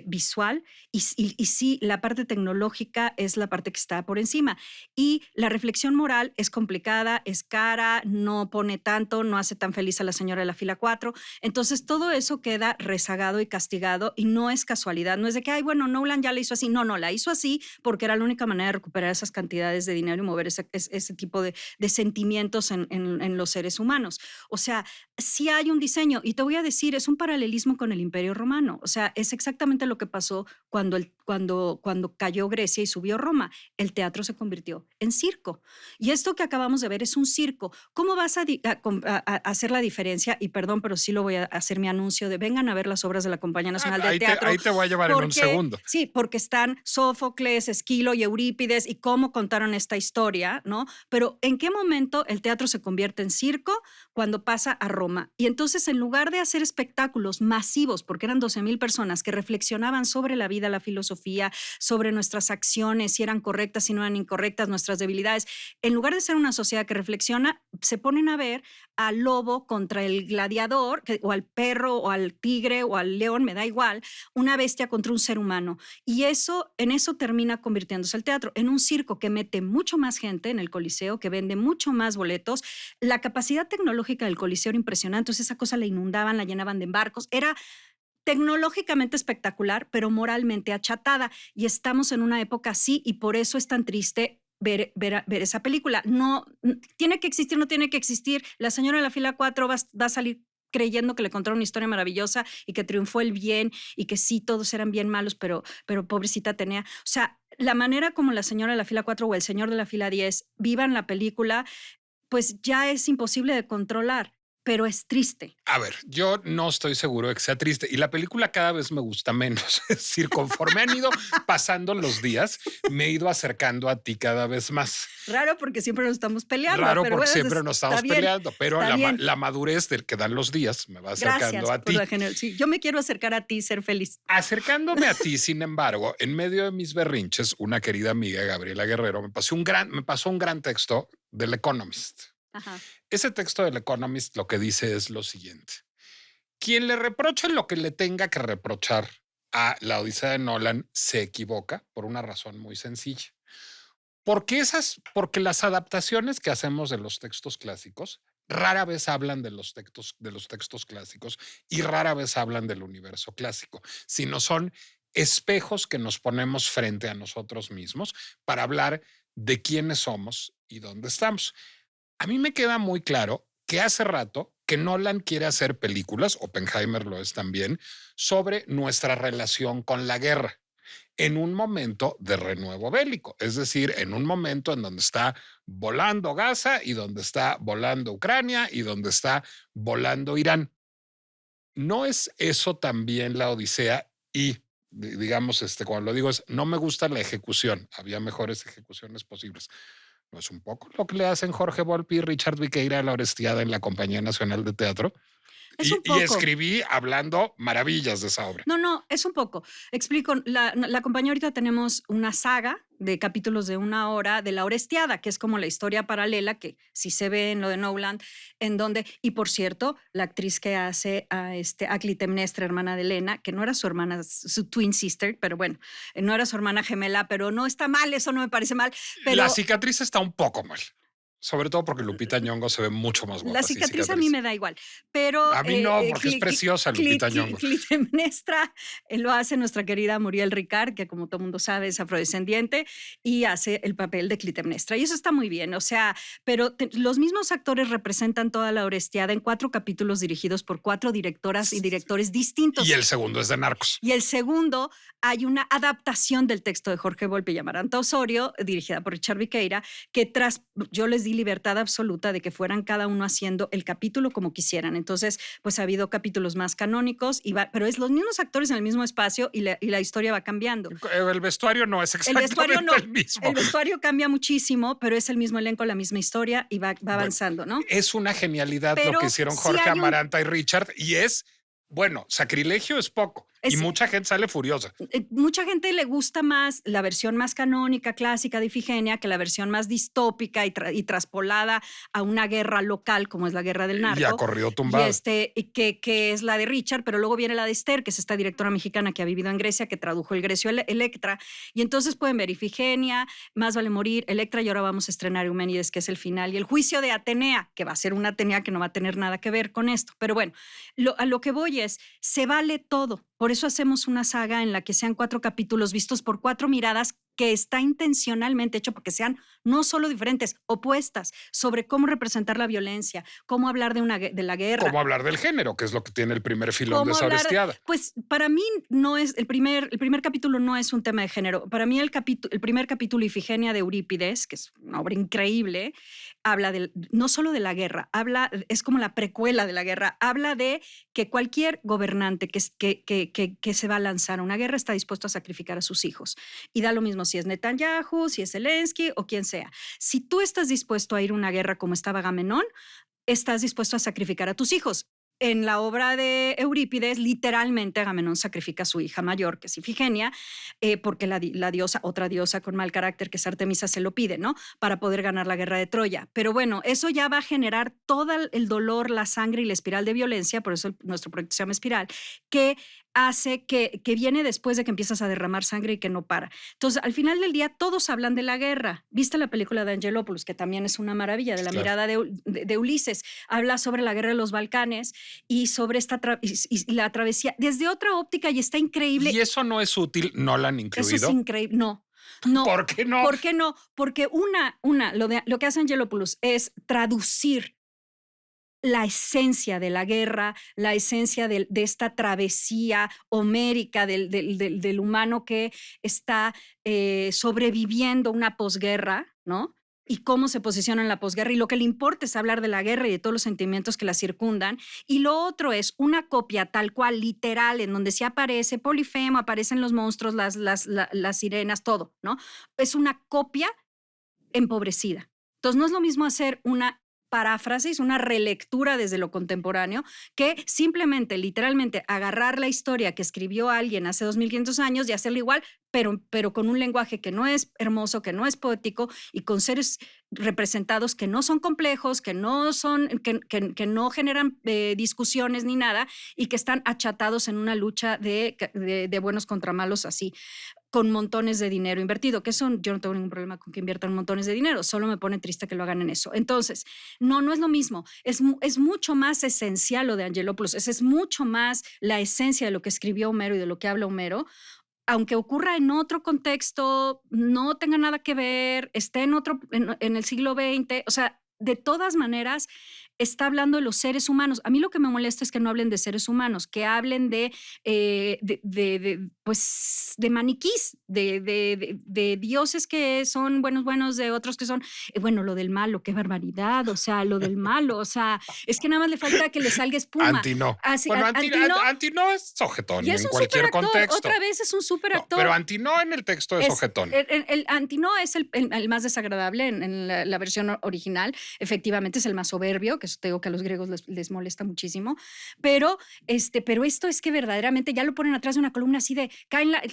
visual y sí, la parte tecnológica es la parte que está por encima. Y la reflexión moral es complicada, es cara, no pone tanto, no hace tan feliz a la señora de la fila 4. Entonces, todo eso queda rezagado y castigado y no es casualidad. No es de que, ay, bueno, Nolan ya la hizo así. No, la hizo así porque era la única manera de recuperar esas cantidades de dinero y mover ese tipo de sentimientos en los seres humanos. O sea, sí hay un diseño y te voy a decir, es un paralelismo con el Imperio Romano. O sea, es exactamente lo que pasó cuando cayó Grecia y subió Roma. El teatro se convirtió en circo. Y esto que acabamos de ver es un circo. ¿Cómo vas a hacer la diferencia? Y perdón, pero sí lo voy a hacer mi anuncio de vengan a ver las obras de la Compañía Nacional de Teatro. Ahí te voy a llevar en un segundo. Sí, porque están Sófocles, Esquilo y Eurípides y cómo contaron esta historia, ¿no? Pero ¿en qué momento el teatro se convierte en circo? Cuando pasa a Roma. Y entonces, en lugar de hacer espectáculos masivos, porque eran 12,000 personas que reflexionaban sobre la vida, la filosofía, sobre nuestras acciones, si eran correctas, si no eran incorrectas, nuestras debilidades, en lugar de ser una sociedad que reflexiona, se ponen a ver al lobo contra el gladiador, o al perro, o al tigre, o al león, me da igual, una bestia contra un ser humano. Y en eso termina convirtiéndose el teatro, en un circo que mete mucho más gente en el Coliseo, que vende mucho más boletos. La capacidad tecnológica del Coliseo era impresionante, entonces esa cosa la inundaban, la llenaban de barcos, era tecnológicamente espectacular, pero moralmente achatada. Y estamos en una época así y por eso es tan triste ver esa película. No, tiene que existir, no tiene que existir. La señora de la fila 4 va a salir creyendo que le contaron una historia maravillosa y que triunfó el bien y que sí, todos eran bien malos, pero pobrecita tenía. O sea, la manera como la señora de la fila 4 o el señor de la fila 10 vivan la película, pues ya es imposible de controlar, pero es triste. A ver, yo no estoy seguro de que sea triste y la película cada vez me gusta menos. Es decir, conforme han ido pasando los días, me he ido acercando a ti cada vez más. Raro porque siempre nos estamos peleando. Raro pero porque bueno, siempre nos estamos peleando, pero la madurez del que dan los días me va acercando a ti. Sí, yo me quiero acercar a ti y ser feliz. Acercándome a ti, sin embargo, en medio de mis berrinches, una querida amiga, Gabriela Guerrero, me pasó un gran texto del Economist. Ajá. Ese texto del Economist lo que dice es lo siguiente. Quien le reproche lo que le tenga que reprochar a la Odisea de Nolan se equivoca por una razón muy sencilla. Porque las adaptaciones que hacemos de los textos clásicos rara vez hablan de los textos clásicos y rara vez hablan del universo clásico, sino son espejos que nos ponemos frente a nosotros mismos para hablar de quiénes somos y dónde estamos. A mí me queda muy claro que hace rato que Nolan quiere hacer películas, Oppenheimer lo es también, sobre nuestra relación con la guerra en un momento de renuevo bélico, es decir, en un momento en donde está volando Gaza y donde está volando Ucrania y donde está volando Irán. ¿No es eso también la Odisea? Y digamos, cuando lo digo es, no me gusta la ejecución, había mejores ejecuciones posibles. No es un poco lo que le hacen Jorge Volpi y Richard Viqueira a la Orestiada en la Compañía Nacional de Teatro. Es un Y poco. escribí hablando maravillas de esa obra. No, es un poco. Explico, la compañía ahorita tenemos una saga de capítulos de 1 hora de La Orestiada, que es como la historia paralela que sí se ve en lo de Nolan, en donde, y por cierto, la actriz que hace a Clitemnestra, hermana de Elena, que no era su hermana, su twin sister, pero bueno, no era su hermana gemela, pero no está mal, eso no me parece mal. Pero La cicatriz está un poco mal. Sobre todo porque Lupita Ñongo se ve mucho más guapa. la cicatriz a mí me da igual, pero a mí no, porque es preciosa Lupita Ñongo. Clitemnestra lo hace nuestra querida Muriel Ricard, que como todo mundo sabe es afrodescendiente, y hace el papel de Clitemnestra. Y eso está muy bien, o sea, pero los mismos actores representan toda la Orestiada en 4 capítulos dirigidos por 4 directoras y directores distintos. Y el segundo es de Narcos. Y el segundo, hay una adaptación del texto de Jorge Volpi y Amaranta Osorio, dirigida por Richard Viqueira, que yo les di libertad absoluta de que fueran cada uno haciendo el capítulo como quisieran. Entonces, pues ha habido capítulos más canónicos, pero es los mismos actores en el mismo espacio y la historia va cambiando. El vestuario no es exactamente el mismo. El vestuario cambia muchísimo, pero es el mismo elenco, la misma historia y va avanzando, ¿no? Es una genialidad pero lo que hicieron Jorge Amaranta y Richard, y es, bueno, sacrilegio es poco. Y mucha gente sale furiosa. Mucha gente le gusta más la versión más canónica, clásica de Ifigenia que la versión más distópica y traspolada a una guerra local como es la guerra del narco. Y a corrido tumbado. Que es la de Richard, pero luego viene la de Esther, que es esta directora mexicana que ha vivido en Grecia, que tradujo el Grecio Electra. Y entonces pueden ver Ifigenia, Más vale morir, Electra, y ahora vamos a estrenar Euménides, que es el final, y el juicio de Atenea, que va a ser una Atenea que no va a tener nada que ver con esto. Pero bueno, a lo que voy es, se vale todo. Por eso hacemos una saga en la que sean 4 capítulos vistos por 4 miradas que está intencionalmente hecho porque sean no solo diferentes, opuestas, sobre cómo representar la violencia, cómo hablar de la guerra. Cómo hablar del género, que es lo que tiene el primer filón de esa Orestiada. Pues para mí no es, el primer capítulo no es un tema de género. Para mí el primer capítulo, Ifigenia de Eurípides, que es una obra increíble, habla no solo de la guerra, es como la precuela de la guerra, habla de que cualquier gobernante que se va a lanzar a una guerra está dispuesto a sacrificar a sus hijos. Y da lo mismo si es Netanyahu, si es Zelensky o quien sea. Si tú estás dispuesto a ir a una guerra como estaba Agamenón, estás dispuesto a sacrificar a tus hijos. En la obra de Eurípides, literalmente Agamenón sacrifica a su hija mayor, que es Ifigenia, porque la diosa, otra diosa con mal carácter, que es Artemisa, se lo pide, ¿no? Para poder ganar la guerra de Troya. Pero bueno, eso ya va a generar todo el dolor, la sangre y la espiral de violencia, por eso nuestro proyecto se llama Espiral, que hace que viene después de que empiezas a derramar sangre y que no para. Entonces, al final del día, todos hablan de la guerra. ¿Viste la película de Angelopoulos, que también es una maravilla, de la mirada de Ulises? Habla sobre la guerra de los Balcanes y sobre y la travesía desde otra óptica, y está increíble. ¿Y eso no es útil, Nolan incluido? Eso es increíble. No. ¿Por qué no? ¿Por qué no? Porque lo que hace Angelopoulos es traducir la esencia de la guerra, la esencia de esta travesía homérica del humano que está sobreviviendo una posguerra, ¿no? Y cómo se posiciona en la posguerra, y lo que le importa es hablar de la guerra y de todos los sentimientos que la circundan. Y lo otro es una copia tal cual, literal, en donde sí aparece Polifemo, aparecen los monstruos, las sirenas, todo, ¿no? Es una copia empobrecida. Entonces no es lo mismo hacer una paráfrasis, una relectura desde lo contemporáneo, que simplemente, literalmente, agarrar la historia que escribió alguien hace 2500 años y hacerla igual, pero con un lenguaje que no es hermoso, que no es poético, y con seres representados que no son complejos, que no generan discusiones ni nada, y que están achatados en una lucha de buenos contra malos, así, con montones de dinero invertido, que eso yo no tengo ningún problema con que inviertan montones de dinero, solo me pone triste que lo hagan en eso. Entonces, no es lo mismo, es mucho más esencial lo de Angelopoulos, es mucho más la esencia de lo que escribió Homero y de lo que habla Homero, aunque ocurra en otro contexto, no tenga nada que ver, esté en el siglo XX, o sea, de todas maneras, está hablando de los seres humanos. A mí lo que me molesta es que no hablen de seres humanos, que hablen pues, de maniquís, de dioses que son buenos, de otros que son, bueno, lo del malo, qué barbaridad, o sea, lo del malo, o sea, es que nada más le falta que le salga espuma. Anti no. Así, Bueno, Anti no, anti no es sojetón y es en un cualquier superactor, contexto. otra vez es un superactor. Pero anti no en el texto es sojetón. El anti no es el más desagradable en la versión original. Efectivamente es el más soberbio, que eso te digo que a los griegos les molesta muchísimo. Pero esto es que verdaderamente ya lo ponen atrás de una columna así de,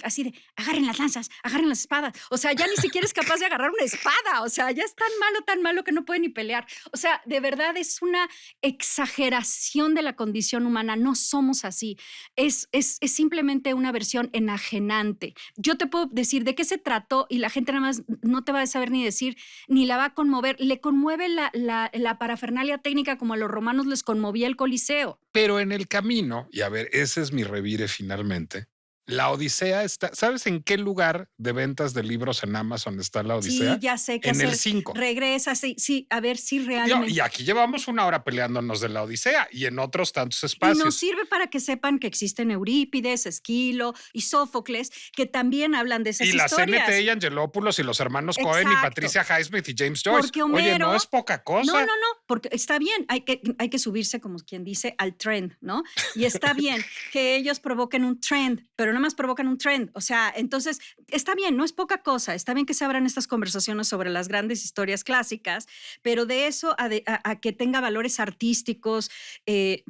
así de, agarren las lanzas, agarren las espadas. O sea, ya ni siquiera es capaz de agarrar una espada. O sea, ya es tan malo que no puede ni pelear. O sea, de verdad es una exageración de la condición humana. No somos así. Es simplemente una versión enajenante. Yo te puedo decir de qué se trató y la gente nada más no te va a saber ni decir, ni la va a conmover. Le conmueve la parafernalia técnica como a los romanos les conmovía el Coliseo. Pero en el camino, y a ver, ese es mi revire finalmente, la Odisea está, ¿sabes en qué lugar de ventas de libros en Amazon está la Odisea? Sí, ya sé que en el 5. Regresa, sí, a ver si realmente. Y aquí llevamos una hora peleándonos de la Odisea y en otros tantos espacios. Y nos sirve para que sepan que existen Eurípides, Esquilo y Sófocles, que también hablan de esas historias. Y la CNT y Angelopoulos y los hermanos Cohen y Patricia Highsmith y James Joyce. Porque Homero, oye, no es poca cosa. No, porque está bien, hay que subirse, como quien dice, al trend, ¿no? Y está bien que ellos provoquen un trend, pero nada más provocan un trend. O sea, entonces, está bien, no es poca cosa, está bien que se abran estas conversaciones sobre las grandes historias clásicas, pero de eso a que tenga valores artísticos,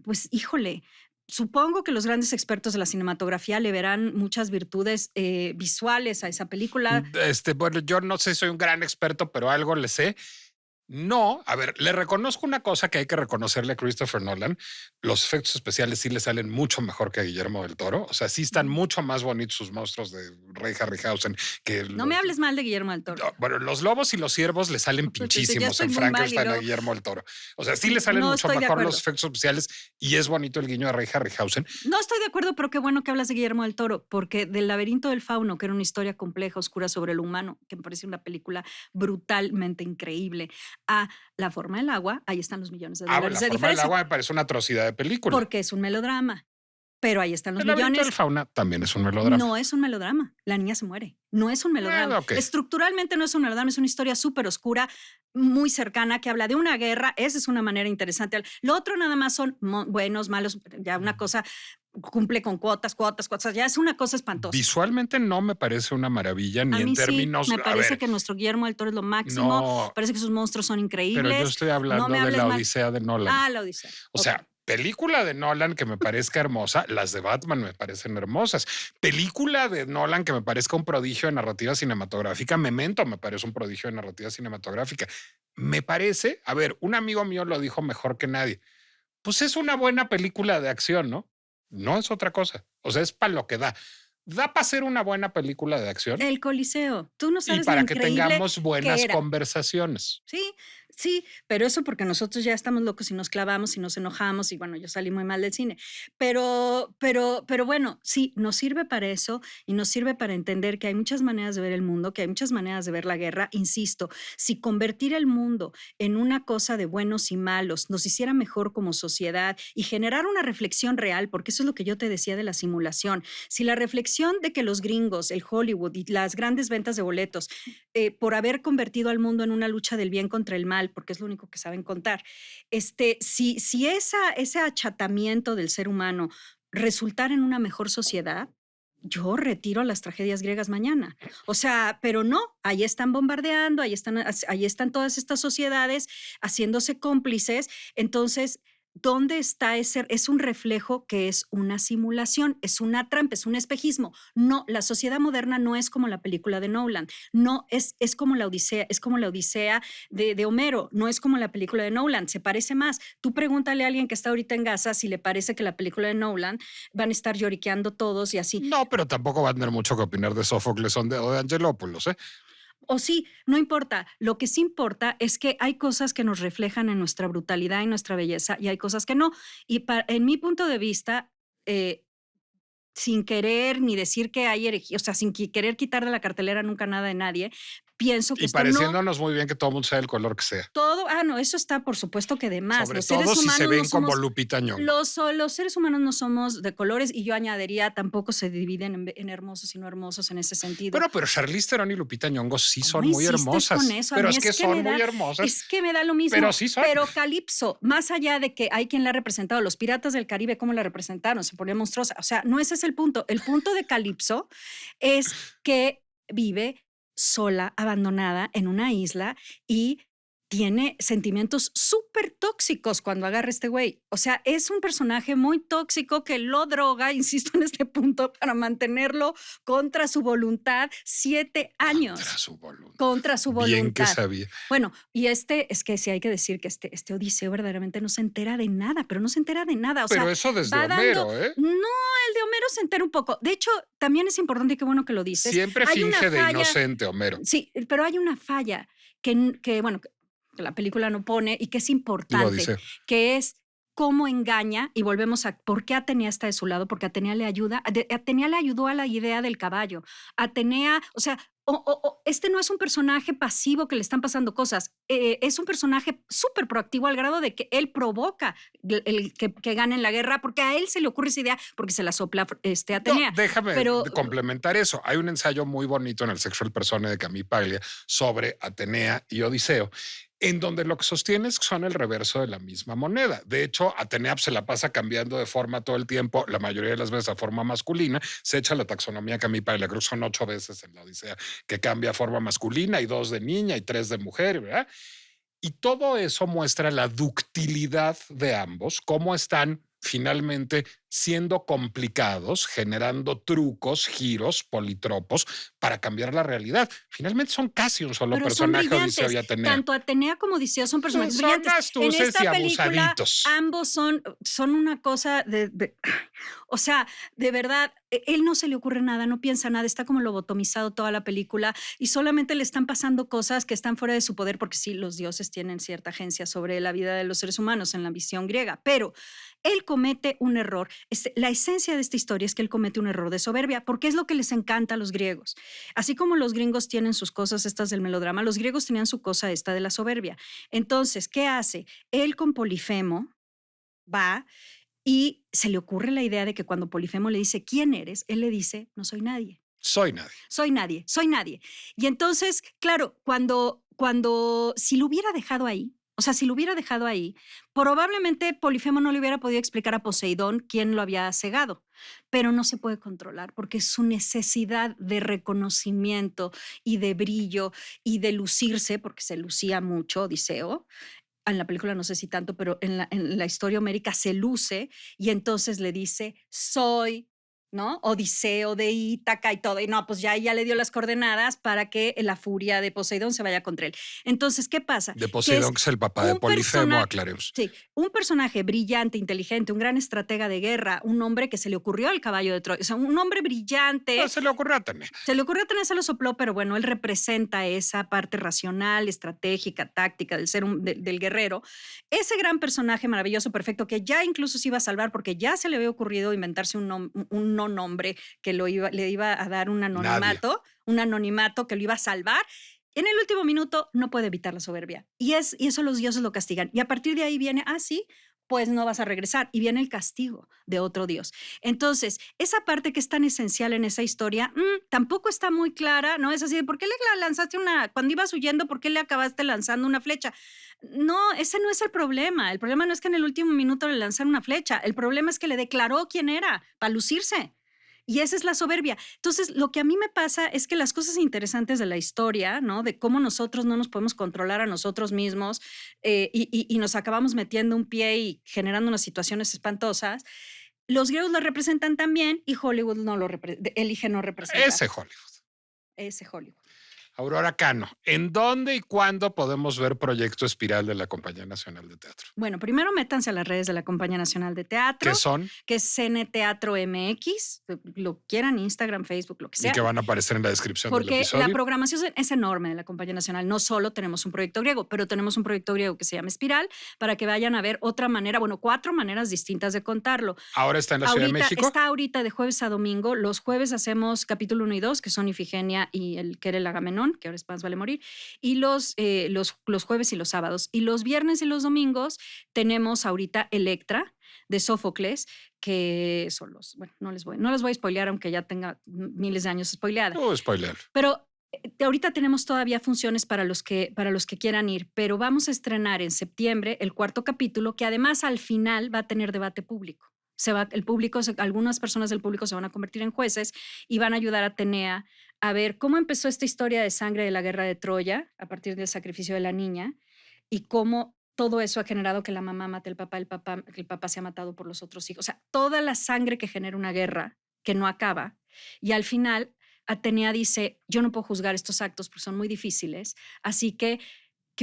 pues, híjole, supongo que los grandes expertos de la cinematografía le verán muchas virtudes visuales a esa película. Bueno, yo no sé, soy un gran experto, pero algo le sé. No, a ver, le reconozco una cosa que hay que reconocerle a Christopher Nolan. Los efectos especiales sí le salen mucho mejor que a Guillermo del Toro. O sea, sí están mucho más bonitos sus monstruos de Ray Harryhausen. No me hables mal de Guillermo del Toro. Bueno, los lobos y los ciervos le salen pinchísimos en Frankenstein a Guillermo del Toro. O sea, sí le salen mucho mejor los efectos especiales y es bonito el guiño a Ray Harryhausen. No estoy de acuerdo, pero qué bueno que hablas de Guillermo del Toro, porque del laberinto del fauno, que era una historia compleja, oscura sobre el humano, que me parece una película brutalmente increíble, a La forma del agua, ahí están los millones de dólares de diferencia. La forma del agua me parece una atrocidad de película. Porque es un melodrama. Pero ahí están los millones. El laberinto del fauna también es un melodrama. No es un melodrama. La niña se muere. No es un melodrama. Okay. Estructuralmente no es un melodrama, es una historia súper oscura, muy cercana, que habla de una guerra. Esa es una manera interesante. Lo otro nada más son buenos, malos, ya una cosa cumple con cuotas, ya es una cosa espantosa. Visualmente no me parece una maravilla, ni en términos... Sí, me parece que nuestro Guillermo del Toro es lo máximo, no, parece que sus monstruos son increíbles. Pero yo estoy hablando de la Odisea de Nolan. Ah, la Odisea. O sea, película de Nolan que me parezca hermosa, las de Batman me parecen hermosas. Película de Nolan que me parezca un prodigio de narrativa cinematográfica, Memento me parece un prodigio de narrativa cinematográfica. Me parece, a ver, un amigo mío lo dijo mejor que nadie, pues es una buena película de acción, ¿no? No es otra cosa. O sea, es para lo que da. Da para ser una buena película de acción. El Coliseo. Tú no sabes. Y para que tengamos buenas conversaciones. Sí, pero eso porque nosotros ya estamos locos y nos clavamos y nos enojamos y bueno, yo salí muy mal del cine. Pero bueno, sí, nos sirve para eso y nos sirve para entender que hay muchas maneras de ver el mundo, que hay muchas maneras de ver la guerra. Insisto, si convertir el mundo en una cosa de buenos y malos nos hiciera mejor como sociedad y generar una reflexión real, porque eso es lo que yo te decía de la simulación. Si la reflexión de que los gringos, el Hollywood y las grandes ventas de boletos, por haber convertido al mundo en una lucha del bien contra el mal, porque es lo único que saben contar. Si ese achatamiento del ser humano resultara en una mejor sociedad, yo retiro las tragedias griegas mañana. O sea, pero no, ahí están bombardeando, ahí están todas estas sociedades haciéndose cómplices. Entonces, ¿dónde está ese? Es un reflejo que es una simulación, es una trampa, es un espejismo. No, la sociedad moderna no es como la película de Nolan, no es como la Odisea, es como la Odisea de Homero, no es como la película de Nolan, se parece más. Tú pregúntale a alguien que está ahorita en Gaza si le parece que la película de Nolan van a estar lloriqueando todos y así. No, pero tampoco van a tener mucho que opinar de Sófocles o de Angelopoulos, ¿eh? O sí, no importa. Lo que sí importa es que hay cosas que nos reflejan en nuestra brutalidad y nuestra belleza y hay cosas que no. Y en mi punto de vista, sin querer ni decir que hay herejía, o sea, sin querer quitar de la cartelera nunca nada de nadie, pienso que Y esto no... pareciéndonos muy bien que todo el mundo sea el color que sea. Todo, no, eso está por supuesto que de más. Sobre Los todo seres si humanos se ven no como somos... Lupita Nyong'o. Los seres humanos no somos de colores y yo añadiría tampoco se dividen en hermosos y no hermosos en ese sentido. Bueno, pero Charlize Theron y Lupita Nyong'o sí son ¿Cómo muy insistes hermosas. con eso? A Pero mí es que son muy hermosas. Es que me da lo mismo. Pero sí son. Pero Calypso, más allá de que hay quien la ha representado, los piratas del Caribe, ¿cómo la representaron? Se ponía monstruosa. O sea, no ese es el punto. El punto de Calypso es que vive sola, abandonada en una isla y tiene sentimientos súper tóxicos cuando agarra este güey. O sea, es un personaje muy tóxico que lo droga, insisto en este punto, para mantenerlo contra su voluntad 7 años. Contra su voluntad. Contra su voluntad. Bien que sabía. Bueno, y es que sí hay que decir que este Odiseo verdaderamente no se entera de nada, pero no se entera de nada. O pero sea, eso desde va Homero, dando, ¿eh? No, el de Homero se entera un poco. De hecho, también es importante y qué bueno que lo dices. Siempre Hay una finge de falla- inocente, Homero. Sí, pero hay una falla que bueno, que la película no pone y que es Digo, importante, dice. que es cómo engaña, y volvemos a por qué Atenea está de su lado, porque Atenea le ayuda, Atenea le ayudó a la idea del caballo. Atenea, o sea, este no es un personaje pasivo que le están pasando cosas, es un personaje súper proactivo al grado de que él provoca que ganen la guerra, porque a él se le ocurre esa idea, porque se la sopla Atenea. No, déjame pero, complementar eso. Hay un ensayo muy bonito en el Sexual Persone de Camille Paglia sobre Atenea y Odiseo, en donde lo que sostiene es que son el reverso de la misma moneda. De hecho, Atenea se la pasa cambiando de forma todo el tiempo, la mayoría de las veces a forma masculina. Se echa la taxonomía Camille Paglia, creo que son 8 veces en la Odisea que cambia a forma masculina y 2 de niña y 3 de mujer, ¿verdad? Y todo eso muestra la ductilidad de ambos, cómo están finalmente siendo complicados, generando trucos, giros, politropos para cambiar la realidad. Finalmente son casi un solo pero son personaje, brillantes. Odiseo y Atenea. Tanto Atenea como Odiseo son personajes Son brillantes. astuces en esta y película, abusaditos. ambos son una cosa o sea, de verdad, él no se le ocurre nada, no piensa nada, está como lobotomizado toda la película y solamente le están pasando cosas que están fuera de su poder, porque sí, los dioses tienen cierta agencia sobre la vida de los seres humanos en la visión griega, pero él comete un error. La esencia de esta historia es que él comete un error de soberbia, porque es lo que les encanta a los griegos. Así como los gringos tienen sus cosas estas del melodrama, los griegos tenían su cosa esta de la soberbia. Entonces, ¿qué hace? Él con Polifemo va y se le ocurre la idea de que cuando Polifemo le dice, ¿quién eres? Él le dice, no soy nadie. Soy nadie. Soy nadie, soy nadie. Y entonces, claro, si lo hubiera dejado ahí, o sea, si lo hubiera dejado ahí, probablemente Polifemo no le hubiera podido explicar a Poseidón quién lo había cegado, pero no se puede controlar porque su necesidad de reconocimiento y de brillo y de lucirse, porque se lucía mucho Odiseo, en la película no sé si tanto, pero en la historia homérica se luce y entonces le dice, soy, ¿no? Odiseo de Ítaca y todo. Y no, pues ya le dio las coordenadas para que la furia de Poseidón se vaya contra él. Entonces, ¿qué pasa? De Poseidón, que es el papá de Polifemo, aclaremos. Sí, un personaje brillante, inteligente, un gran estratega de guerra, un hombre que se le ocurrió al caballo de Troya, o sea, un hombre brillante. No, se le ocurrió a Atenea. Se le ocurrió a Atenea, se lo sopló, pero bueno, él representa esa parte racional, estratégica, táctica del guerrero. Ese gran personaje maravilloso, perfecto, que ya incluso se iba a salvar porque ya se le había ocurrido inventarse un no nombre que le iba a dar un anonimato que lo iba a salvar. En el último minuto no puede evitar la soberbia. Y eso los dioses lo castigan. Y a partir de ahí viene, sí, pues no vas a regresar. Y viene el castigo de otro dios. Entonces, esa parte que es tan esencial en esa historia, tampoco está muy clara, ¿no? Es así, ¿por qué le lanzaste cuando ibas huyendo, por qué le acabaste lanzando una flecha? No, ese no es el problema. El problema no es que en el último minuto le lanzaron una flecha. El problema es que le declaró quién era, para lucirse. Y esa es la soberbia. Entonces, lo que a mí me pasa es que las cosas interesantes de la historia, ¿no? De cómo nosotros no nos podemos controlar a nosotros mismos y nos acabamos metiendo un pie y generando unas situaciones espantosas, los griegos lo representan también y Hollywood elige no representar. Ese Hollywood. Aurora Cano, ¿en dónde y cuándo podemos ver Proyecto Espiral de la Compañía Nacional de Teatro? Bueno, primero métanse a las redes de la Compañía Nacional de Teatro. ¿Qué son? Que es CN Teatro MX, lo quieran, Instagram, Facebook, lo que sea. Y que van a aparecer en la descripción del episodio. Porque la programación es enorme de la Compañía Nacional. No solo tenemos un proyecto griego, pero tenemos un proyecto griego que se llama Espiral, para que vayan a ver otra manera, 4 maneras distintas de contarlo. ¿Ahora está en la Ciudad de México? Está ahorita de jueves a domingo. Los jueves hacemos capítulo 1 y 2, que son Ifigenia y el Querer el Agamenón. Calderón, que ahora es Más vale morir, y los jueves y los sábados. Y los viernes y los domingos tenemos ahorita Electra, de Sófocles, que son bueno, no les voy a spoilear, aunque ya tenga miles de años spoileada. No, spoiler. Pero ahorita tenemos todavía funciones para los que quieran ir, pero vamos a estrenar en septiembre el 4º capítulo, que además al final va a tener debate público. Algunas personas del público se van a convertir en jueces y van a ayudar a Atenea a ver cómo empezó esta historia de sangre de la guerra de Troya a partir del sacrificio de la niña y cómo todo eso ha generado que la mamá mate al papá, que el papá se ha matado por los otros hijos. O sea, toda la sangre que genera una guerra que no acaba. Y al final, Atenea dice, yo no puedo juzgar estos actos porque son muy difíciles, así que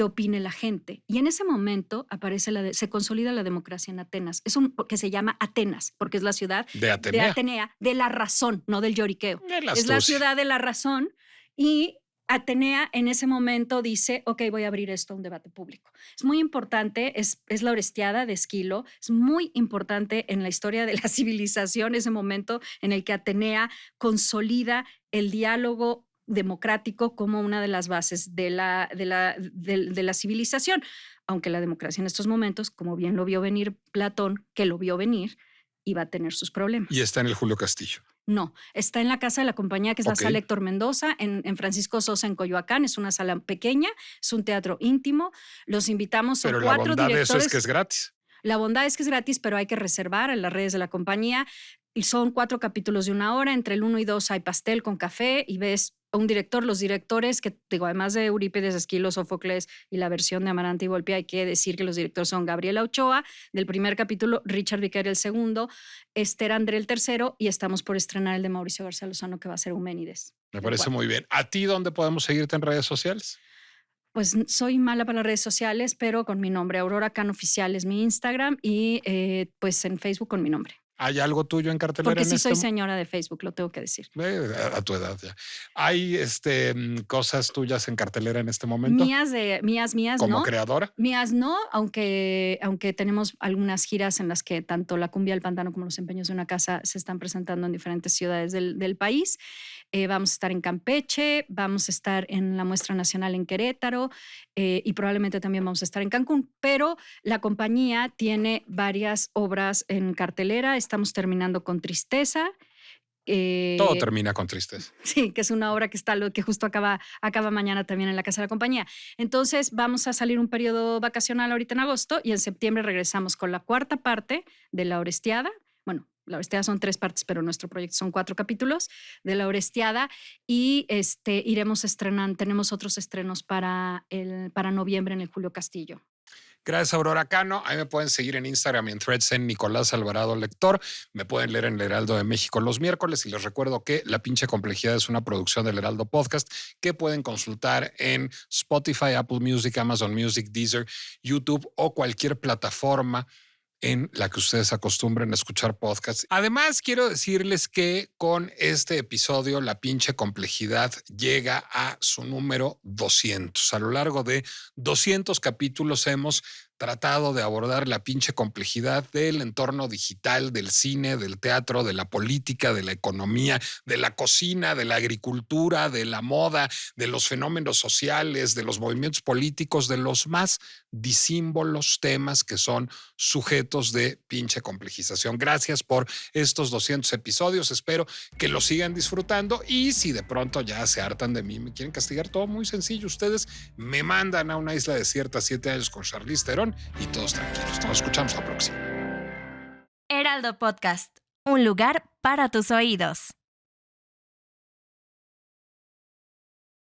opine la gente. Y en ese momento se consolida la democracia en Atenas. Es que se llama Atenas, porque es la ciudad de Atenea, de la razón, no del lloriqueo. Es la ciudad de la razón y Atenea en ese momento dice, ok, voy a abrir esto a un debate público. Es muy importante, es la Orestiada de Esquilo, es muy importante en la historia de la civilización ese momento en el que Atenea consolida el diálogo democrático como una de las bases de la civilización. Aunque la democracia en estos momentos, como bien lo vio venir Platón, que lo vio venir, iba a tener sus problemas. Y está en el Julio Castillo. No, está en la Casa de la Compañía, que es la sala Héctor Mendoza, en Francisco Sosa, en Coyoacán. Es una sala pequeña, es un teatro íntimo. Los invitamos, son 4 directores. Pero la bondad de eso es que es gratis. La bondad es que es gratis, pero hay que reservar en las redes de la compañía. Y son 4 capítulos de 1 hora. Entre el 1 y 2 hay pastel con café y ves a un director. Los directores, que digo, además de Eurípides, Esquilo, Sófocles y la versión de Amaranta y Volpi, hay que decir que los directores son Gabriela Ochoa, del primer capítulo, Richard Viquer el segundo, Esther André el tercero, y estamos por estrenar el de Mauricio García Lozano, que va a ser Euménides. Me parece muy bien. ¿A ti dónde podemos seguirte en redes sociales? Pues soy mala para las redes sociales, pero con mi nombre, Aurora Cano Oficial es mi Instagram y pues en Facebook con mi nombre. ¿Hay algo tuyo en cartelera? Porque sí soy señora de Facebook, lo tengo que decir. A tu edad ya. ¿Hay cosas tuyas en cartelera en este momento? Mías, ¿Como no. creadora? Mías no, aunque tenemos algunas giras en las que tanto La Cumbia del Pantano como Los Empeños de una Casa se están presentando en diferentes ciudades del país. Vamos a estar en Campeche, vamos a estar en la Muestra Nacional en Querétaro y probablemente también vamos a estar en Cancún. Pero la compañía tiene varias obras en cartelera. Estamos terminando con Tristeza. Todo termina con Tristeza. Sí, que es una obra que justo acaba mañana también en la Casa de la Compañía. Entonces vamos a salir un periodo vacacional ahorita en agosto y en septiembre regresamos con la 4ª parte de La Orestiada. Bueno, La Orestiada son 3 partes, pero nuestro proyecto son 4 capítulos de La Orestiada y iremos estrenando. Tenemos otros estrenos para noviembre en el Julio Castillo. Gracias, Aurora Cano. Ahí me pueden seguir en Instagram y en Threads en Nicolás Alvarado Lector. Me pueden leer en El Heraldo de México los miércoles y les recuerdo que La Pinche Complejidad es una producción del Heraldo Podcast que pueden consultar en Spotify, Apple Music, Amazon Music, Deezer, YouTube o cualquier plataforma en la que ustedes acostumbren a escuchar podcasts. Además, quiero decirles que con este episodio La Pinche Complejidad llega a su número 200. A lo largo de 200 capítulos hemos tratado de abordar la pinche complejidad del entorno digital, del cine, del teatro, de la política, de la economía, de la cocina, de la agricultura, de la moda, de los fenómenos sociales, de los movimientos políticos, de los más disímbolos temas que son sujetos de pinche complejización. Gracias por estos 200 episodios. Espero que los sigan disfrutando y si de pronto ya se hartan de mí, me quieren castigar, todo muy sencillo. Ustedes me mandan a una isla desierta 7 años con Charlize Theron y todos tranquilos. Nos escuchamos la próxima. Heraldo Podcast, un lugar para tus oídos.